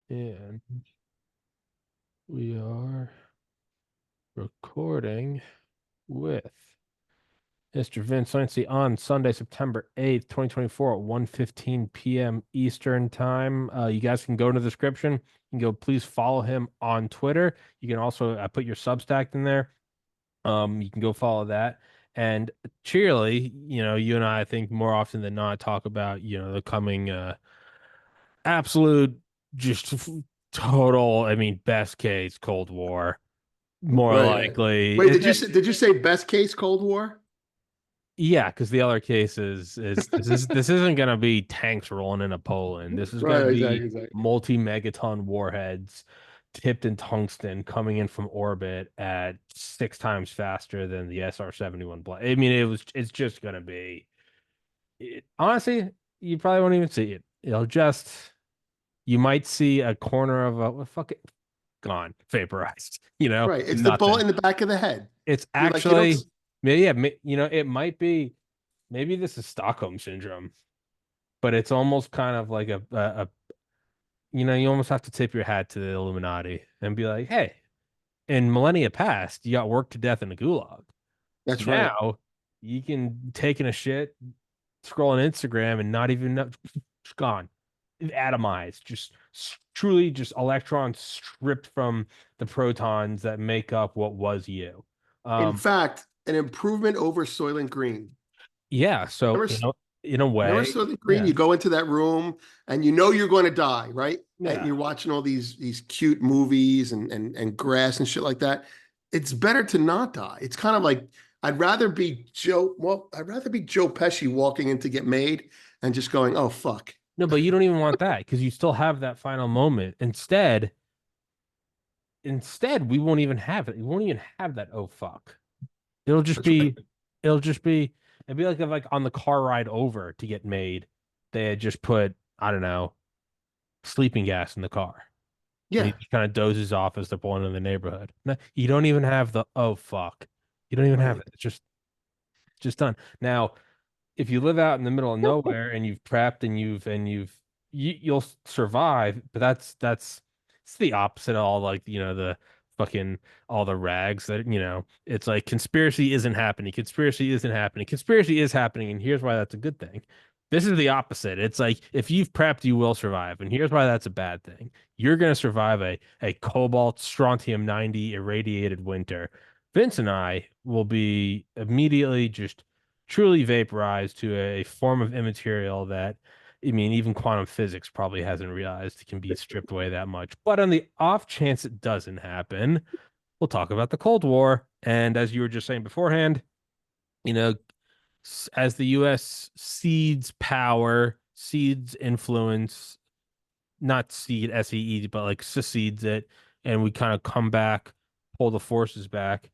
And we are recording with Mr. Vince Lanci on Sunday, September 8th, 2024 at 1:15 p.m. Eastern Time. You guys can go in the description. You can go, please follow him on Twitter. You can also put your Substack in there. You can go follow that. And cheerily, you and I think more often than not talk about, the coming absolute just total, I mean, best case Cold War. More Right, right. likely, Wait, did you say best case Cold War? yeah, because the other case is this isn't gonna be tanks rolling into Poland. This is gonna Right, be exactly, exactly. multi-megaton warheads tipped in tungsten coming in from orbit at 6 times faster than the SR-71 blast. I mean, it's just gonna be honestly, you probably won't even see it. You might see a corner of a well, fuck it, gone, vaporized, Right. It's the bullet nothing. in the back of the head. It's You like you don't actually, yeah, it might be, maybe this is Stockholm syndrome, but it's almost kind of like you almost have to tip your hat to the Illuminati and be like, hey, in millennia past, you got worked to death in the gulag. That's right. Now you can take in a shit, scrolling Instagram and not even know, it's gone, atomized, just truly just electrons stripped from the protons that make up what was you. In Um, fact, an improvement over Soylent Green. yeah, so Remember, in a remember way, Soylent Green? yeah, You go into that room and you know you're going to die, right? And yeah. you're watching all these cute movies and grass and shit like that. It's better to not die. It's kind of like I'd rather be Joe Pesci walking in to get made and just going, oh fuck. No, but you don't even want that because you still have that final moment. Instead, we won't even have it. We won't even have that. Oh fuck! It'll just That's right. be, it'll just be, it'd be like if like on the car ride over to get made, they had just put, I don't know, sleeping gas in the car, and he Yeah. just kind of dozes off as they're pulling in the neighborhood. No, you don't even have the oh fuck. You don't even have Right. it. It's just done. Now, if you live out in the middle of nowhere and you've prepped and you'll survive, but that's it's the opposite of all like the fucking all the rags that it's like conspiracy isn't happening, conspiracy isn't happening, conspiracy is happening, and here's why that's a good thing. This is the opposite. It's like if you've prepped, you will survive, and here's why that's a bad thing. You're gonna survive a cobalt strontium 90 irradiated winter. Vince and I will be immediately just truly vaporized to a form of immaterial that, I mean, even quantum physics probably hasn't realized it can be stripped away that much. But on the off chance it doesn't happen, we'll talk about the Cold War. And as you were just saying beforehand, you know, as the US cedes power, cedes influence, not cede SEE, but like secedes it, and we kind of come back, pull the forces back,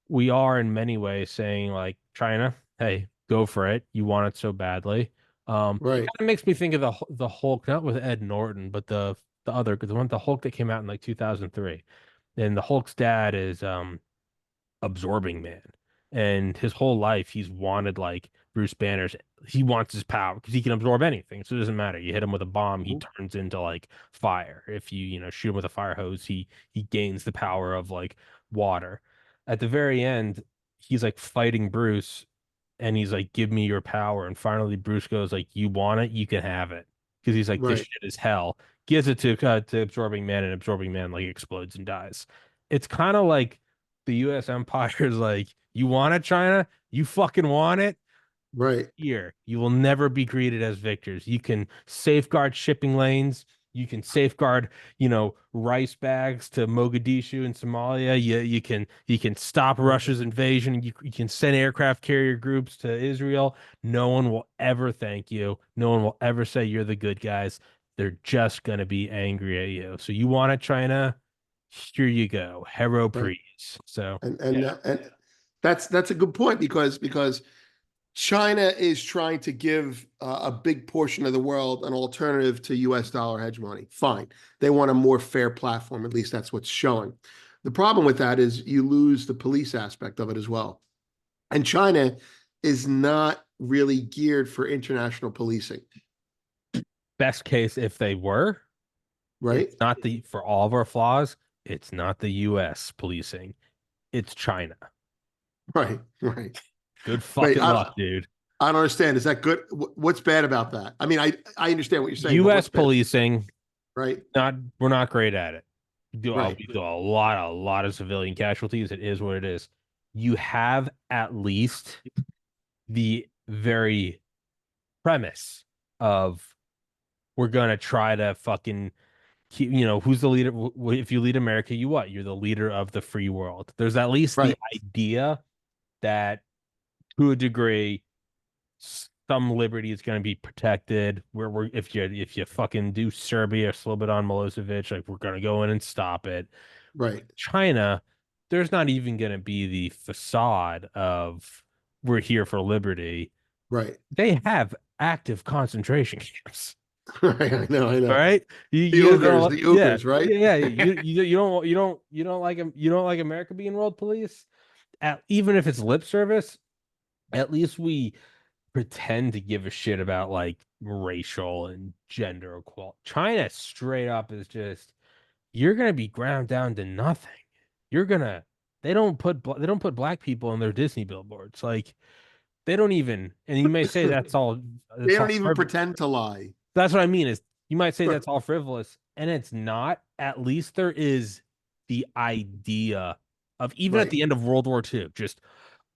we are in many ways saying like China, hey, go for it. You want it so badly. It Right. kind of makes me think of the Hulk, not with Ed Norton, but the Hulk that came out in like 2003. And the Hulk's dad is absorbing man. And his whole life he's wanted like Bruce Banner's he wants his power because he can absorb anything. So it doesn't matter. You hit him with a bomb, he turns into like fire. If you shoot him with a fire hose, he gains the power of like water. At the very end, he's like fighting Bruce and he's like, give me your power. And finally Bruce goes like, you want it, you can have it. Because he's like, this Right. shit is hell. Gives it to absorbing man, and absorbing man like explodes and dies. It's kind of like the U.S. empire is like, you want it, China? You fucking want it? Right. Here, you will never be greeted as victors. You can safeguard shipping lanes. You can safeguard, rice bags to Mogadishu and Somalia. You can stop Russia's invasion. You can send aircraft carrier groups to Israel. No one will ever thank you. No one will ever say you're the good guys. They're just gonna be angry at you. So you want it, China? Here you go. Hero Right. Prees. So And yeah. and that's a good point because China is trying to give a big portion of the world an alternative to US dollar hegemony. Fine. They want a more fair platform. At least that's what's showing. The problem with that is you lose the police aspect of it as well. And China is not really geared for international policing. Best case if they were. Right. It's not the for all of our flaws, it's not the US policing. It's China. Right. Right. Good Wait, fucking luck, dude. I don't understand. Is that good? What's bad about that? I mean, I understand what you're saying, but US what's bad? policing, Right. not we're not great at it. Right. We do a lot of civilian casualties. It is what it is. You have at least the very premise of we're gonna try to fucking keep, who's the leader? If you lead America, you what? You're the leader of the free world. There's at least the Right. idea that to a degree, some liberty is going to be protected. We're if you fucking do Serbia, slip it on Milosevic, like we're going to go in and stop it. Right. China, there's not even going to be the facade of we're here for liberty. Right. They have active concentration camps. Right. I know. I All know. right, The you Uyghurs. know, The yeah, Uyghurs. Right. yeah, yeah. You don't like America being world police. Even if it's lip service, at least we pretend to give a shit about like racial and gender equality. China straight up is just you're gonna be ground down to nothing. You're gonna they don't put black people on their Disney billboards. Like they don't even and you may say They that's don't all even pretend to lie. that's what I mean is you might say that's all frivolous and it's not. At least there is the idea of even at Right. the end of World War II, just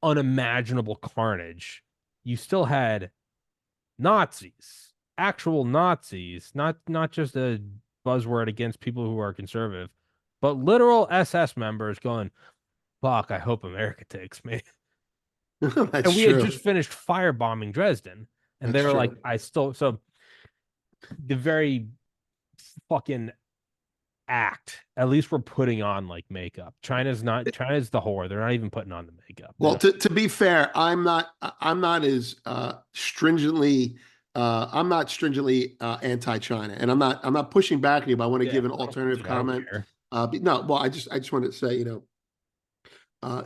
unimaginable carnage. You still had Nazis, actual Nazis, not just a buzzword against people who are conservative, but literal SS members going, "Fuck, I hope America takes me." That's And we had true. just finished firebombing Dresden, and they That's were like, true. "I still." So the very fucking act. At least we're putting on like makeup. China's the whore. They're not even putting on the makeup. They're Well, not. to be fair, I'm not as stringently anti-China, and I'm not pushing back at you, but I want to Yeah, give an dude, alternative I don't comment. care. No, well, I just wanted to say,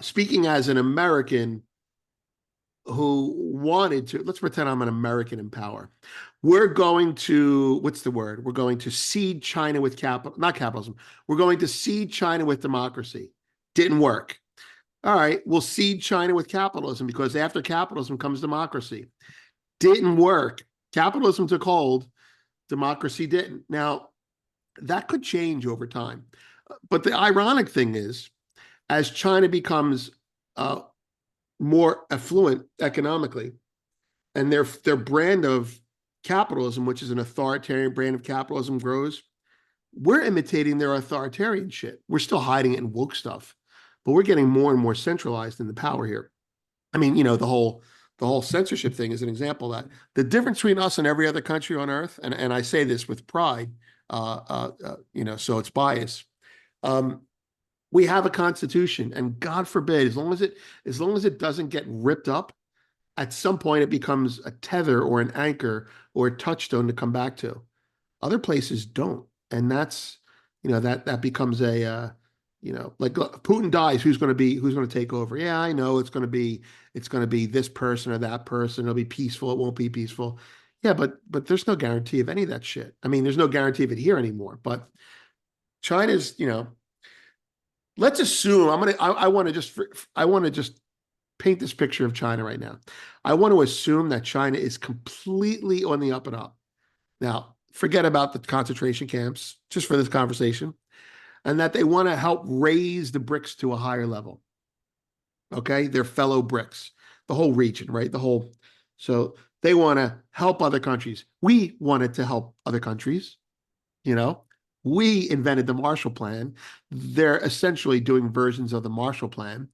speaking as an American who wanted to, let's pretend I'm an American in power. We're going to, what's the word? We're going to seed China with capital, not capitalism. We're going to seed China with democracy. Didn't work. All right, we'll seed China with capitalism because after capitalism comes democracy. Didn't work. Capitalism took hold, democracy didn't. Now, that could change over time. But the ironic thing is, as China becomes uh, more affluent economically, and their brand of capitalism, which is an authoritarian brand of capitalism, grows, we're imitating their authoritarian shit. We're still hiding it in woke stuff, but we're getting more and more centralized in the power here. I mean, the whole censorship thing is an example of that. The difference between us and every other country on earth, and I say this with pride, so it's bias. Um, we have a constitution, and God forbid, as long as it doesn't get ripped up, at some point it becomes a tether or an anchor or a touchstone to come back to. Other places don't, and that's that becomes a like Putin dies, who's going to take over? Yeah, I know it's going to be this person or that person. It'll be peaceful. It won't be peaceful. Yeah, but there's no guarantee of any of that shit. I mean, there's no guarantee of it here anymore. But China's, let's assume I want to just paint this picture of China right now. I want to assume that China is completely on the up and up. Now, forget about the concentration camps just for this conversation, and that they want to help raise the BRICS to a higher level. Okay, their fellow BRICS, the whole region, right? So they want to help other countries. We wanted to help other countries, you know. We invented the Marshall Plan. They're essentially doing versions of the Marshall Plan.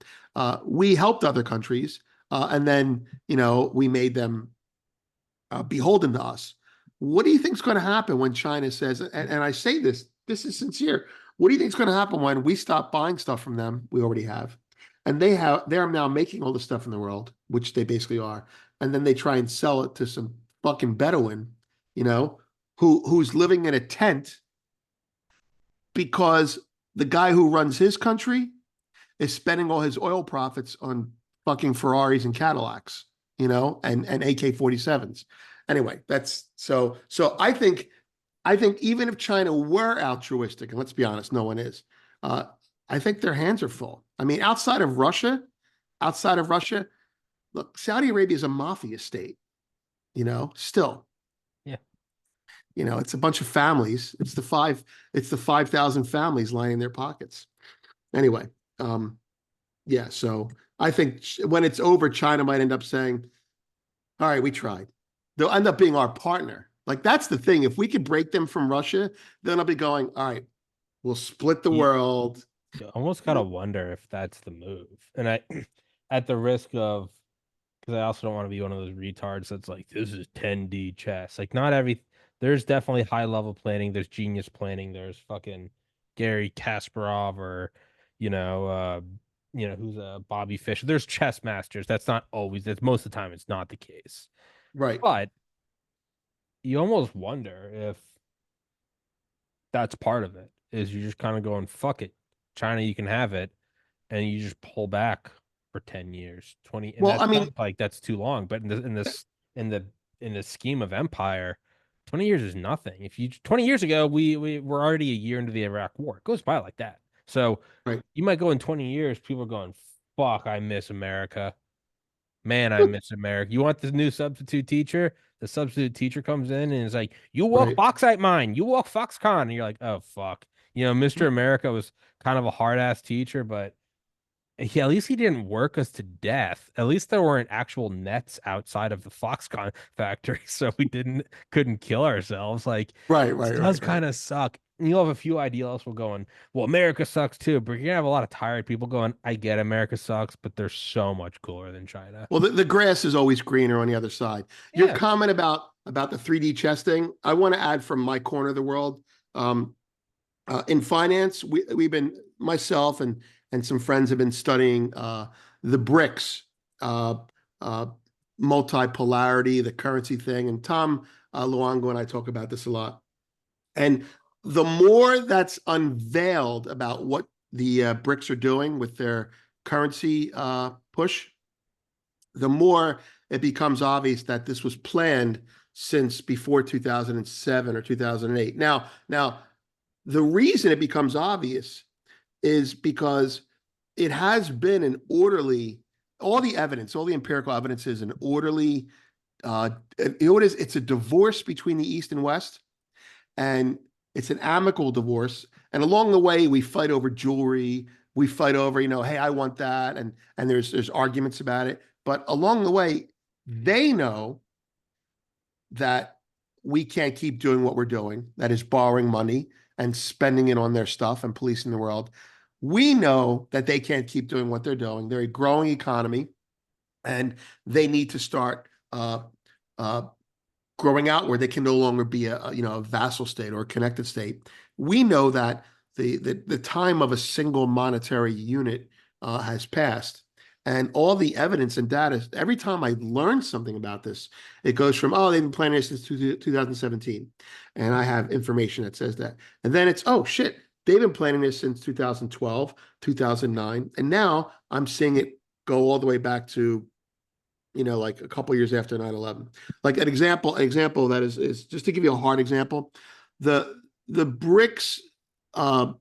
We helped other countries, and then we made them beholden to us. What do you think is going to happen when China says, and I say this is sincere. What do you think is going to happen when we stop buying stuff from them? We already have, and they're now making all the stuff in the world, which they basically are, and then they try and sell it to some fucking Bedouin, you know, who's living in a tent because the guy who runs his country is spending all his oil profits on fucking Ferraris and Cadillacs, and AK-47s. Anyway, that's so I think I think even if China were altruistic, and let's be honest, no one is, uh, I think their hands are full. I mean, outside of Russia, look, Saudi Arabia is a mafia state, still. Yeah. It's a bunch of families. It's the 5,000 families lining their pockets. Anyway, um, yeah, so I think when it's over, China might end up saying, all right, we tried. They'll end up being our partner. Like, that's the thing. If we could break them from Russia, then I'll be going, all right, we'll split the You, world. you almost gotta wonder if that's the move. And I, at the risk of, because I also don't want to be one of those retards that's like, this is 10D chess. Like, not every, there's definitely high level planning, there's genius planning, there's fucking Gary Kasparov or, you know, uh, who's a Bobby Fischer. There's chess masters. That's not always, that's most of the time, it's not the case. Right, But you almost wonder if that's part of it, is you're just kind of going, fuck it. China, you can have it. And you just pull back for 10 years, 20, and well, that I mean, sounds like that's too long, but in the in the scheme of empire, 20 years is nothing. If you 20 years ago, we were already a year into the Iraq war. It goes by like that. So right. you might go in 20 years, people are going, fuck, I miss America. Man, I miss America. You want this new substitute teacher? The substitute teacher comes in and is like, you walk Right, bauxite mine, you walk Foxconn. And you're like, oh fuck. Mr. America was kind of a hard ass teacher, but yeah, at least he didn't work us to death. At least there weren't actual nets outside of the Foxconn factory, so we couldn't kill ourselves. Like, right, this right, does right, right. kind of suck. And you'll have a few idealists will going, well, America sucks too, but you're gonna have a lot of tired people going, I get America sucks, but they're so much cooler than China. Well, the grass is always greener on the other side. Your Yeah. comment about the 3D chess thing, I want to add from my corner of the world. Um, in finance, we've been myself and some friends have been studying the BRICS, uh, uh, multipolarity, the currency thing, and Tom Luongo and I talk about this a lot. And the more that's unveiled about what the BRICS are doing with their currency push, the more it becomes obvious that this was planned since before 2007 or 2008. Now, the reason it becomes obvious is because it has been an orderly, all the evidence, all the empirical evidence is an orderly, it's a divorce between the East and West, and it's an amicable divorce. And along the way, we fight over jewelry, we fight over, hey, I want that, and there's arguments about it. But along the way, they know that we can't keep doing what we're doing, that is borrowing money and spending it on their stuff and policing the world. We know that they can't keep doing what they're doing. They're a growing economy, and they need to start uh, growing out where they can no longer be a vassal state or a connected state. We know that the time of a single monetary unit has passed. And all the evidence and data, every time I learn something about this, it goes from, oh, they've been planning this since 2017. And I have information that says that. And then it's, oh, shit, they've been planning this since 2012, 2009. And now I'm seeing it go all the way back to, like a couple of years after 9/11. Like an example that is just to give you a hard example, the BRICS uh,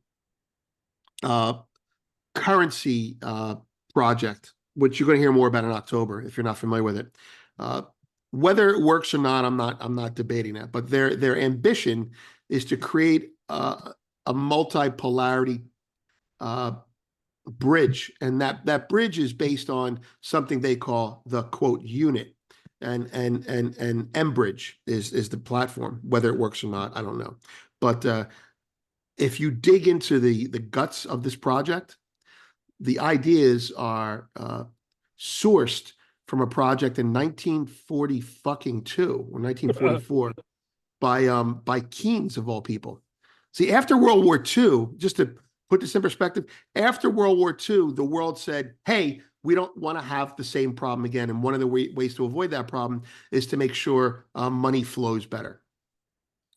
uh, currency project, which you're going to hear more about in October if you're not familiar with it. Uh, Whether it works or not, I'm not debating that. But their ambition is to create a multipolarity bridge, and that bridge is based on something they call the quote unit, and Mbridge is the platform. Whether it works or not, I don't know. But if you dig into the guts of this project, the ideas are sourced from a project in 1940 fucking two or 1944 by Keynes of all people. See, after World War II, just to put this in perspective, after World War II, the world said, "Hey, we don't want to have the same problem again." And one of the ways to avoid that problem is to make sure money flows better.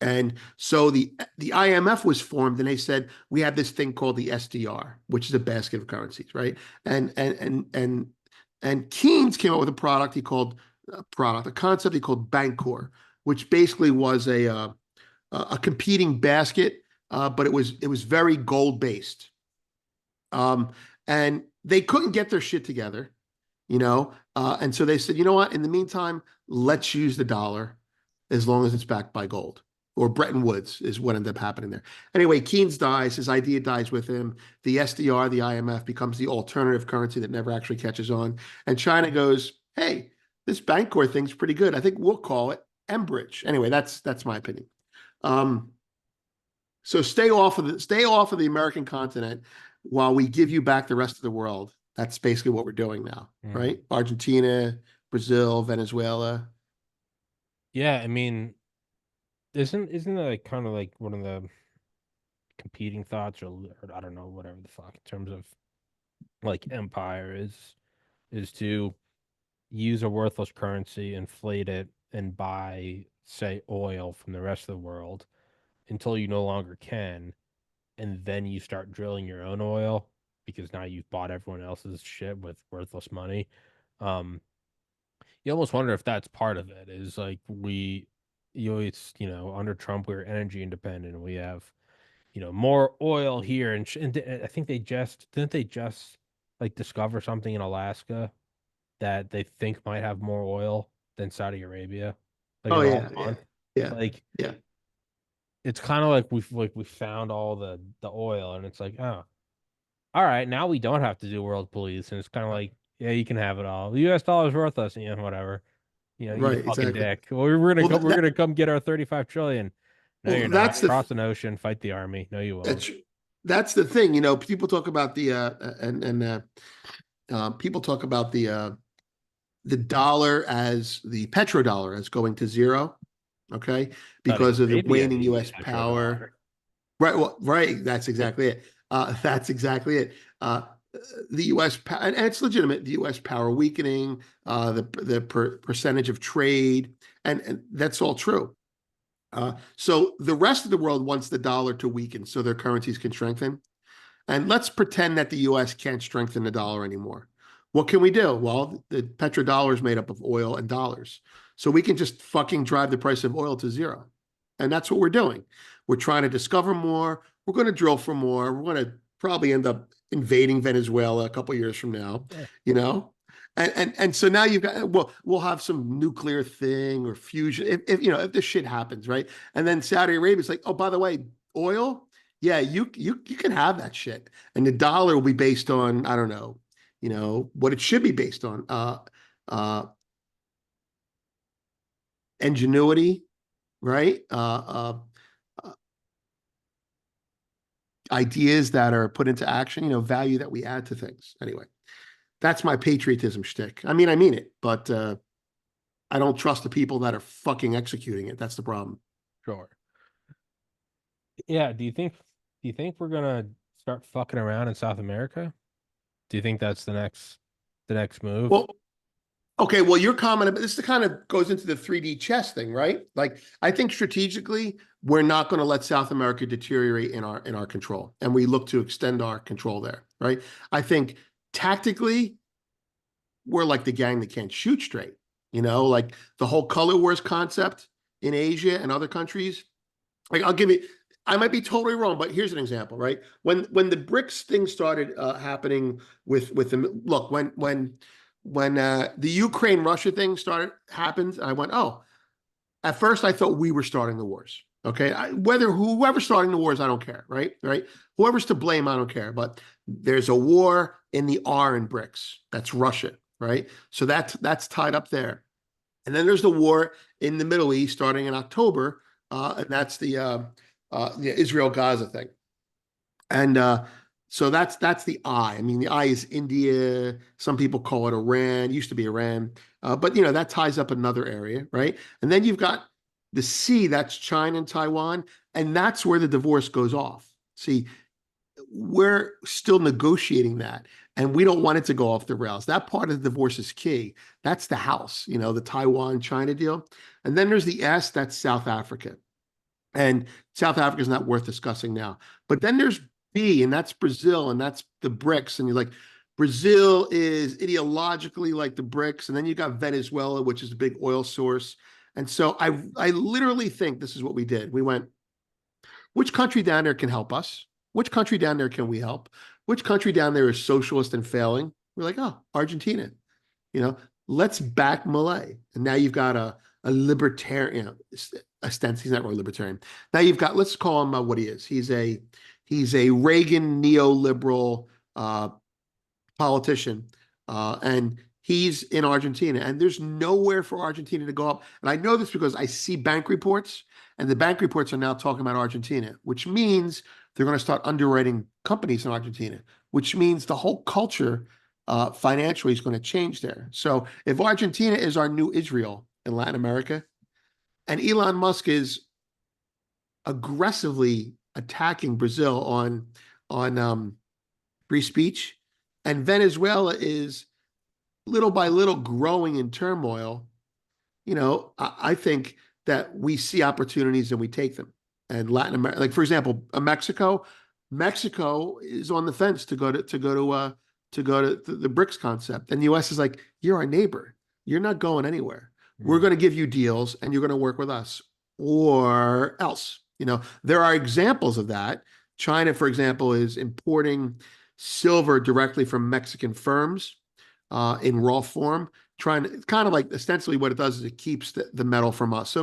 And so the IMF was formed, and they said we have this thing called the SDR, which is a basket of currencies, right? And Keynes came up with a concept he called Bancor, which basically was a competing basket, but it was very gold based. And they couldn't get their shit together, and so they said, you know what? In the meantime, let's use the dollar as long as it's backed by gold. Or Bretton Woods is what ended up happening there. Anyway, Keynes dies. His idea dies with him. The SDR, the IMF, becomes the alternative currency that never actually catches on. And China goes, hey, this Bancor thing's pretty good. I think we'll call it Enbridge. Anyway, that's my opinion. So stay off of the American continent while we give you back the rest of the world. That's basically what we're doing now, right? Argentina, Brazil, Venezuela. Yeah, I mean, isn't that like kind of like one of the competing thoughts, or I don't know, whatever the fuck, in terms of like empire is to use a worthless currency, inflate it, and buy, say, oil from the rest of the world until you no longer can, and then you start drilling your own oil because now you've bought everyone else's shit with worthless money. Um, you almost wonder if that's part of it. Is like you always, under Trump we were energy independent. We have, more oil here, and I think they just like discover something in Alaska that they think might have more oil than Saudi Arabia, like in Oh the last yeah, yeah, month. yeah, Like yeah. it's kind of like we found all the oil, and it's like, oh, all right, now we don't have to do world police, and it's kind of like, yeah, you can have it all. The U.S. dollar's worth us, whatever. Eat a Right, fucking exactly. dick. Well, we're gonna Well, come, we're gonna come get our 35 trillion. No, you're not. that's the Cross an ocean, fight the army. No, you won't. that's that's the thing. People talk about the and people talk about the dollar as the petrodollar as going to zero. Okay, Saudi because of the Arabia waning needs a U.S. petrodollar. power. Right. Well, right. That's exactly it. That's exactly it. The U.S. And it's legitimate. The U.S. power weakening, the percentage of trade, and that's all true. So the rest of the world wants the dollar to weaken so their currencies can strengthen. And let's pretend that the US can't strengthen the dollar anymore. What can we do? Well, the petrodollar is made up of oil and dollars. So we can just fucking drive the price of oil to zero. And that's what we're doing. We're trying to discover more. We're going to drill for more. We're going to probably end up invading Venezuela a couple of years from now, Yeah. you know? And so now you've got, well, we'll have some nuclear thing or fusion if this shit happens, right? And then Saudi Arabia's like, oh, by the way, oil, yeah, you can have that shit, and the dollar will be based on, I don't know, what it should be based on, uh, ingenuity, right? Uh, Ideas that are put into action, value that we add to things. Anyway, that's my patriotism shtick. I mean it, but I don't trust the people that are fucking executing it. That's the problem. Sure. Yeah. Do you think we're gonna start fucking around in South America? Do you think that's the next move? Well, okay, well, your comment about this kind of goes into the 3D chess thing, right? Like, I think strategically, we're not going to let South America deteriorate in our control, and we look to extend our control there, right? I think tactically, we're like the gang that can't shoot straight, like the whole color wars concept in Asia and other countries. Like, I might be totally wrong, but here's an example, right? When the BRICS thing started happening with the look, when the Ukraine Russia thing happened, I went, oh, at first I thought we were starting the wars. Okay, whether whoever's starting the wars, I don't care, right? Right? Whoever's to blame, I don't care. But there's a war in the R in BRICS. That's Russia, right? So that's tied up there. And then there's the war in the Middle East starting in October, and that's the Israel-Gaza thing. And so that's the I. I mean, the I is India. Some people call it Iran. It used to be Iran, but that ties up another area, right? And then you've got the C. That's China and Taiwan, and that's where the divorce goes off. See, we're still negotiating that, and we don't want it to go off the rails. That part of the divorce is key. That's the house, the Taiwan China deal, and then there's the S. That's South Africa. And South Africa is not worth discussing now. But then there's B, and that's Brazil, and that's the BRICS. And you're like, Brazil is ideologically like the BRICS. And then you got Venezuela, which is a big oil source. And so I literally think this is what we did. We went, Which country down there can help us? Which country down there can we help? Which country down there is socialist and failing? We're like, oh, Argentina. You know, let's back Malay. And now you've got a libertarian, you know, he's not really libertarian. Now you've got, let's call him what he is. He's a Reagan neoliberal politician, and he's in Argentina. And there's nowhere for Argentina to go up. And I know this because I see bank reports, and the bank reports are now talking about Argentina, which means they're going to start underwriting companies in Argentina, which means the whole culture financially is going to change there. So if Argentina is our new Israel in Latin America, and Elon Musk is aggressively attacking Brazil on free speech, and Venezuela is little by little growing in turmoil, you know, I think that we see opportunities and we take them. And Latin America, like for example, Mexico is on the fence to go to the BRICS concept, and the U.S. is like, you're our neighbor, you're not going anywhere. We're going to give you deals, and you're going to work with us, or else. You know, there are examples of that. China, for example, is importing silver directly from Mexican firms in raw form, trying to, it's kind of like ostensibly what it does is it keeps the metal from us. So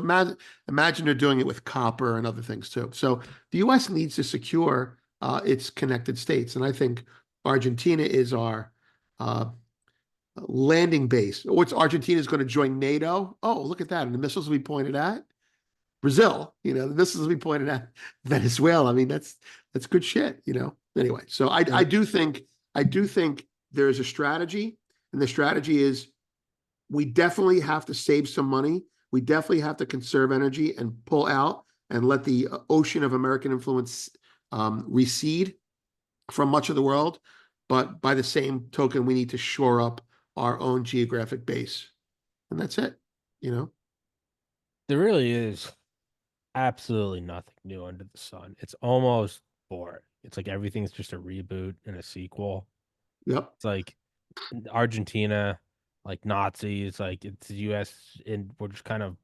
imagine they're doing it with copper and other things too. So the U.S. needs to secure its connected states. And I think Argentina is our landing base. What's Argentina is going to join NATO? Oh, look at that. And the missiles will be pointed at Brazil, you know, the missiles will be pointed at Venezuela. I mean, that's good shit, you know. Anyway, so I do think there's a strategy, and the strategy is we definitely have to save some money. We definitely have to conserve energy and pull out and let the ocean of American influence recede from much of the world. But by the same token, we need to shore up our own geographic base. And that's it, you know? There really is absolutely nothing new under the sun. It's almost boring. It's like everything's just a reboot and a sequel. Yep. It's like Argentina, like Nazis, like it's the US, and we're just kind of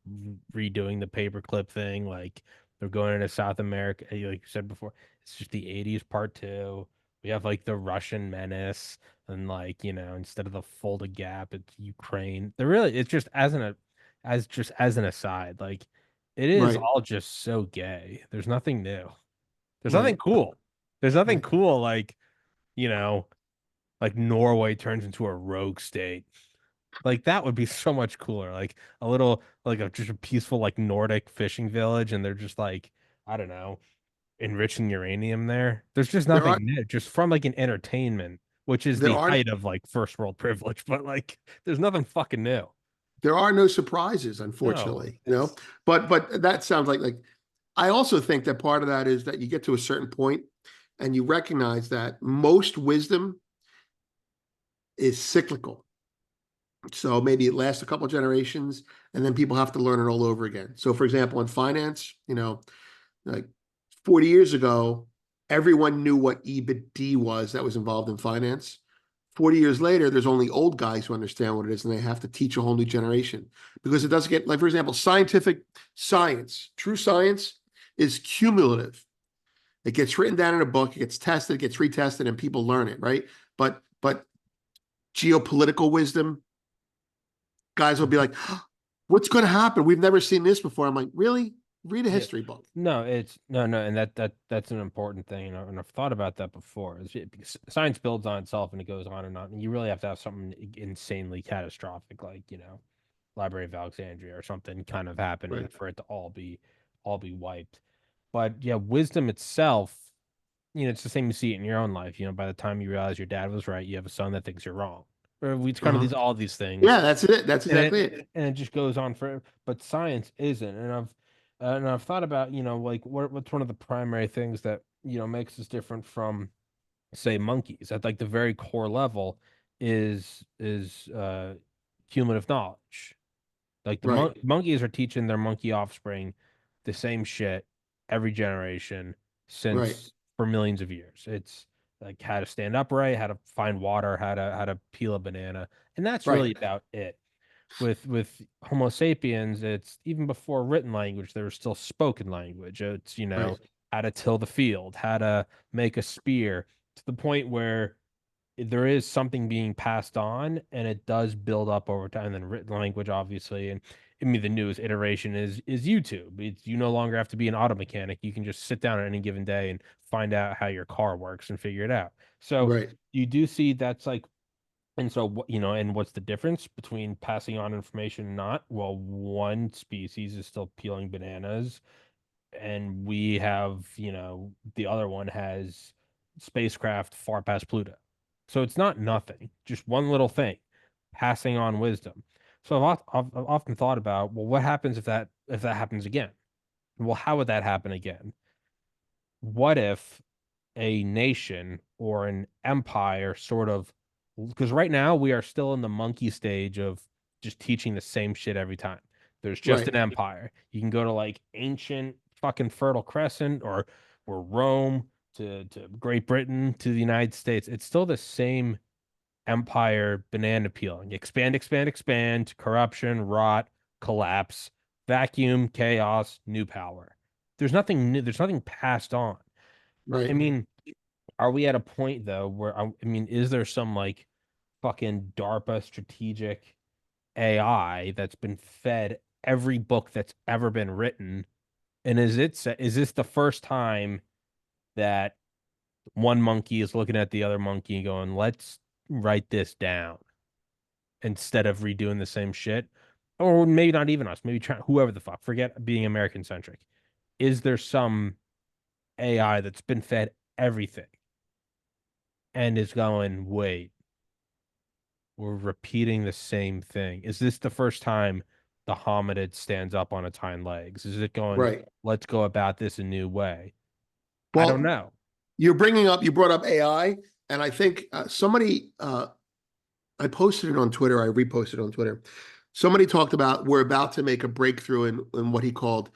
redoing the paperclip thing. Like they're going into South America, like you said before. It's just the 80s part two. We have like the Russian menace, and like, you know, instead of the folded gap, it's Ukraine. They're really, it's just as an aside, like it is Right. all just so gay. There's nothing new. There's nothing Right. cool. There's nothing Right. cool like, you know, like Norway turns into a rogue state. Like that would be so much cooler. Like a little, like just a peaceful like Nordic fishing village, and they're just like, I don't know, enriching uranium there. There's just There are nothing new, just from like an entertainment, which is there the are height of like first world privilege, but like there's nothing fucking new. there are no surprises, No, unfortunately, you know. it's But that sounds like I also think that part of that is that you get to a certain point and you recognize that most wisdom is cyclical. So maybe it lasts a couple generations and then people have to learn it all over again. So for example, in finance, you know, like 40 years ago, everyone knew what EBITDA was that was involved in finance. 40 years later, there's only old guys who understand what it is, and they have to teach a whole new generation because it doesn't get, like, for example, science, true science is cumulative. It gets written down in a book, it gets tested, it gets retested, and people learn it, right? But geopolitical wisdom, guys will be like, what's going to happen? We've never seen this before. I'm like, really? Read a yeah. history book. No, it's no, and that's an important thing, and I've thought about that before. Because science builds on itself, and it goes on and on. And you really have to have something insanely catastrophic, like, you know, Library of Alexandria or something kind of happening Right. for it to all be wiped. But yeah, wisdom itself, you know, it's the same you see it in your own life. You know, by the time you realize your dad was right, you have a son that thinks you're wrong. Or it's kind of Uh-huh. these all these things, Yeah, that's it. That's exactly it. and it just goes on for. But science isn't, and I've thought about, you know, like what's one of the primary things that, you know, makes us different from, say, monkeys at like the very core level is cumulative knowledge. Like the Right. monkeys are teaching their monkey offspring the same shit every generation Right. since for millions of years. It's like how to stand upright, how to find water, how to peel a banana, and that's Right. really about it. With Homo sapiens, it's even before written language, there was still spoken language. It's, you know, Right. how to till the field, how to make a spear, to the point where there is something being passed on and it does build up over time. And then written language, obviously, and I mean the newest iteration is YouTube. It's you no longer have to be an auto mechanic. You can just sit down on any given day and find out how your car works and figure it out. So Right. you do see that's like, and so what, and what's the difference between passing on information and not? Well, one species is still peeling bananas, and we have, the other one has spacecraft far past Pluto. So it's not nothing, just one little thing, passing on wisdom. So I've often thought about, well, what happens if that happens again? Well, how would that happen again? What if a nation or an empire sort of, because right now we are still in the monkey stage of just teaching the same shit every time. There's just Right. an empire. You can go to like ancient fucking Fertile Crescent or Rome to Great Britain to the United States. It's still the same empire banana peeling. Expand, expand, expand, corruption, rot, collapse, vacuum, chaos, new power. There's nothing new, there's nothing passed on. I Right. mean, are we at a point though where I mean, is there some like fucking DARPA strategic AI that's been fed every book that's ever been written? And is this the first time that one monkey is looking at the other monkey and going, "Let's write this down," instead of redoing the same shit? Or maybe not even us, maybe try whoever the fuck, forget being American centric. Is there some AI that's been fed everything and is going, wait, we're repeating the same thing? Is this the first time the hominid stands up on its hind legs? Is it going, Right. let's go about this a new way? I don't Well, know. you brought up AI, and I think somebody, I posted it on Twitter, I reposted it on Twitter. Somebody talked about we're about to make a breakthrough in what he called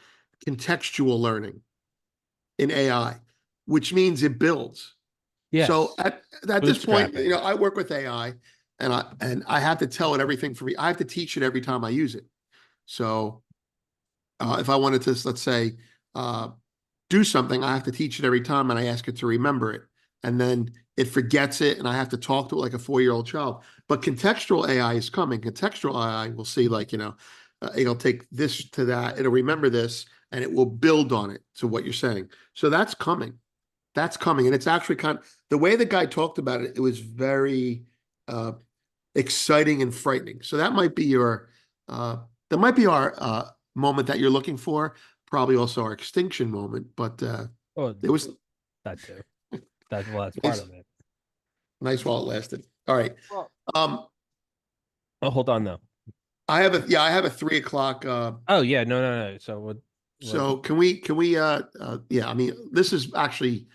contextual learning in AI, which means it builds. So Yes. at this point, Bootstrapping. I work with AI, and I have to tell it everything for me. I have to teach it every time I use it. So if I wanted to, let's say, uh, do something, I have to teach it every time, and I ask it to remember it, and then it forgets it, and I have to talk to it like a 4-year-old child. But contextual AI is coming. Contextual AI will see, like, it'll take this to that, it'll remember this, and it will build on it to what you're saying. So that's coming. That's coming, and it's actually the way the guy talked about it. It was very uh, exciting and frightening. So uh, that might be our moment that you're looking for. Probably also our extinction moment, but Oh, it was that too. That's part nice, of it. nice while it lasted. All right. Well, Um, oh, hold on though. I have a 3 o'clock. Oh yeah, no, no, no. So what? So can we yeah, I mean, this is actually,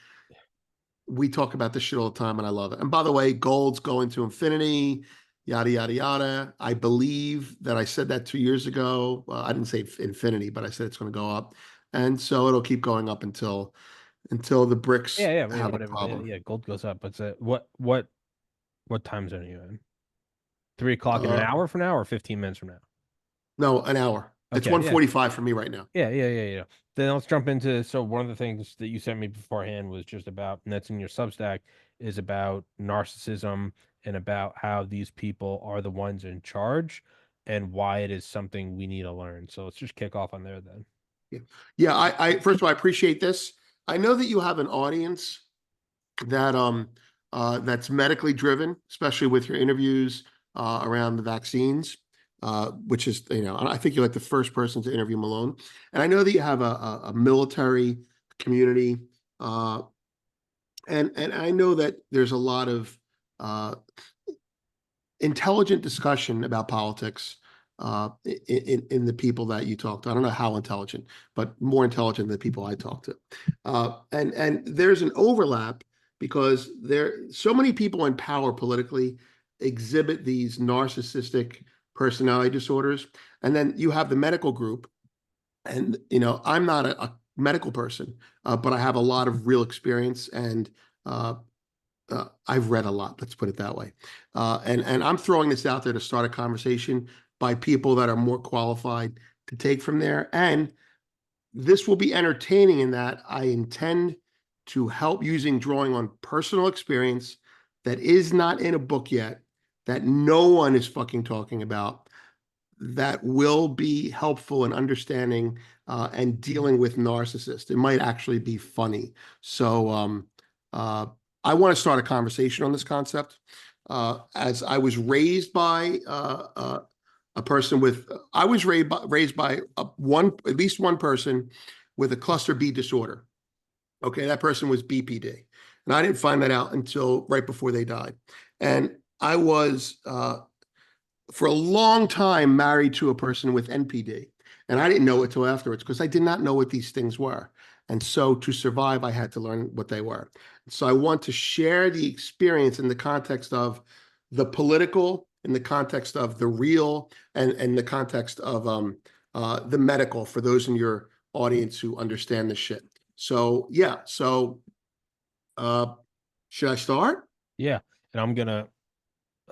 we talk about this shit all the time, and I love it. And by the way, gold's going to infinity, yada yada yada. I believe that I said that 2 years ago. I didn't say infinity, but I said it's going to go up, and so it'll keep going up until the bricks Yeah, yeah, yeah, have a whatever. Yeah, problem. yeah, gold goes up. But what time zone are you in? 3 o'clock in an Uh, hour from now or 15 minutes from now? no, an hour. It's Okay, yeah. 1:45 for me right now. Yeah, yeah, yeah, yeah. Then let's jump into, so one of the things that you sent me beforehand was just about, and that's in your Substack, is about narcissism and about how these people are the ones in charge and why it is something we need to learn. So let's just kick off on there then. Yeah, yeah. I first of all, I appreciate this. I know that you have an audience that that's medically driven, especially with your interviews around the vaccines, which is, I think you're like the first person to interview Malone. And I know that you have a military community, uh, and I know that there's a lot of uh, intelligent discussion about politics in the people that you talk to. I don't know how intelligent, but more intelligent than the people I talk to. And there's an overlap because there so many people in power politically exhibit these narcissistic personality disorders, and then you have the medical group. And I'm not a medical person, but I have a lot of real experience, and uh, I've read a lot, let's put it that way. And I'm throwing this out there to start a conversation by people that are more qualified to take from there. And This will be entertaining in that I intend to help using drawing on personal experience that is not in a book yet, that no one is fucking talking about, that will be helpful in understanding and dealing with narcissists. It might actually be funny. So uh, I want to start a conversation on this concept. As I was raised by a person with, I was raised by at least one person with a cluster B disorder. Okay, that person was BPD. And I didn't find that out until right before they died. And I was for a long time married to a person with NPD. And I didn't know it till afterwards because I did not know what these things were. And so to survive, I had to learn what they were. So I want to share the experience in the context of the political, in the context of the real, and the context of the medical for those in your audience who understand this shit. So yeah, so should I start? Yeah, and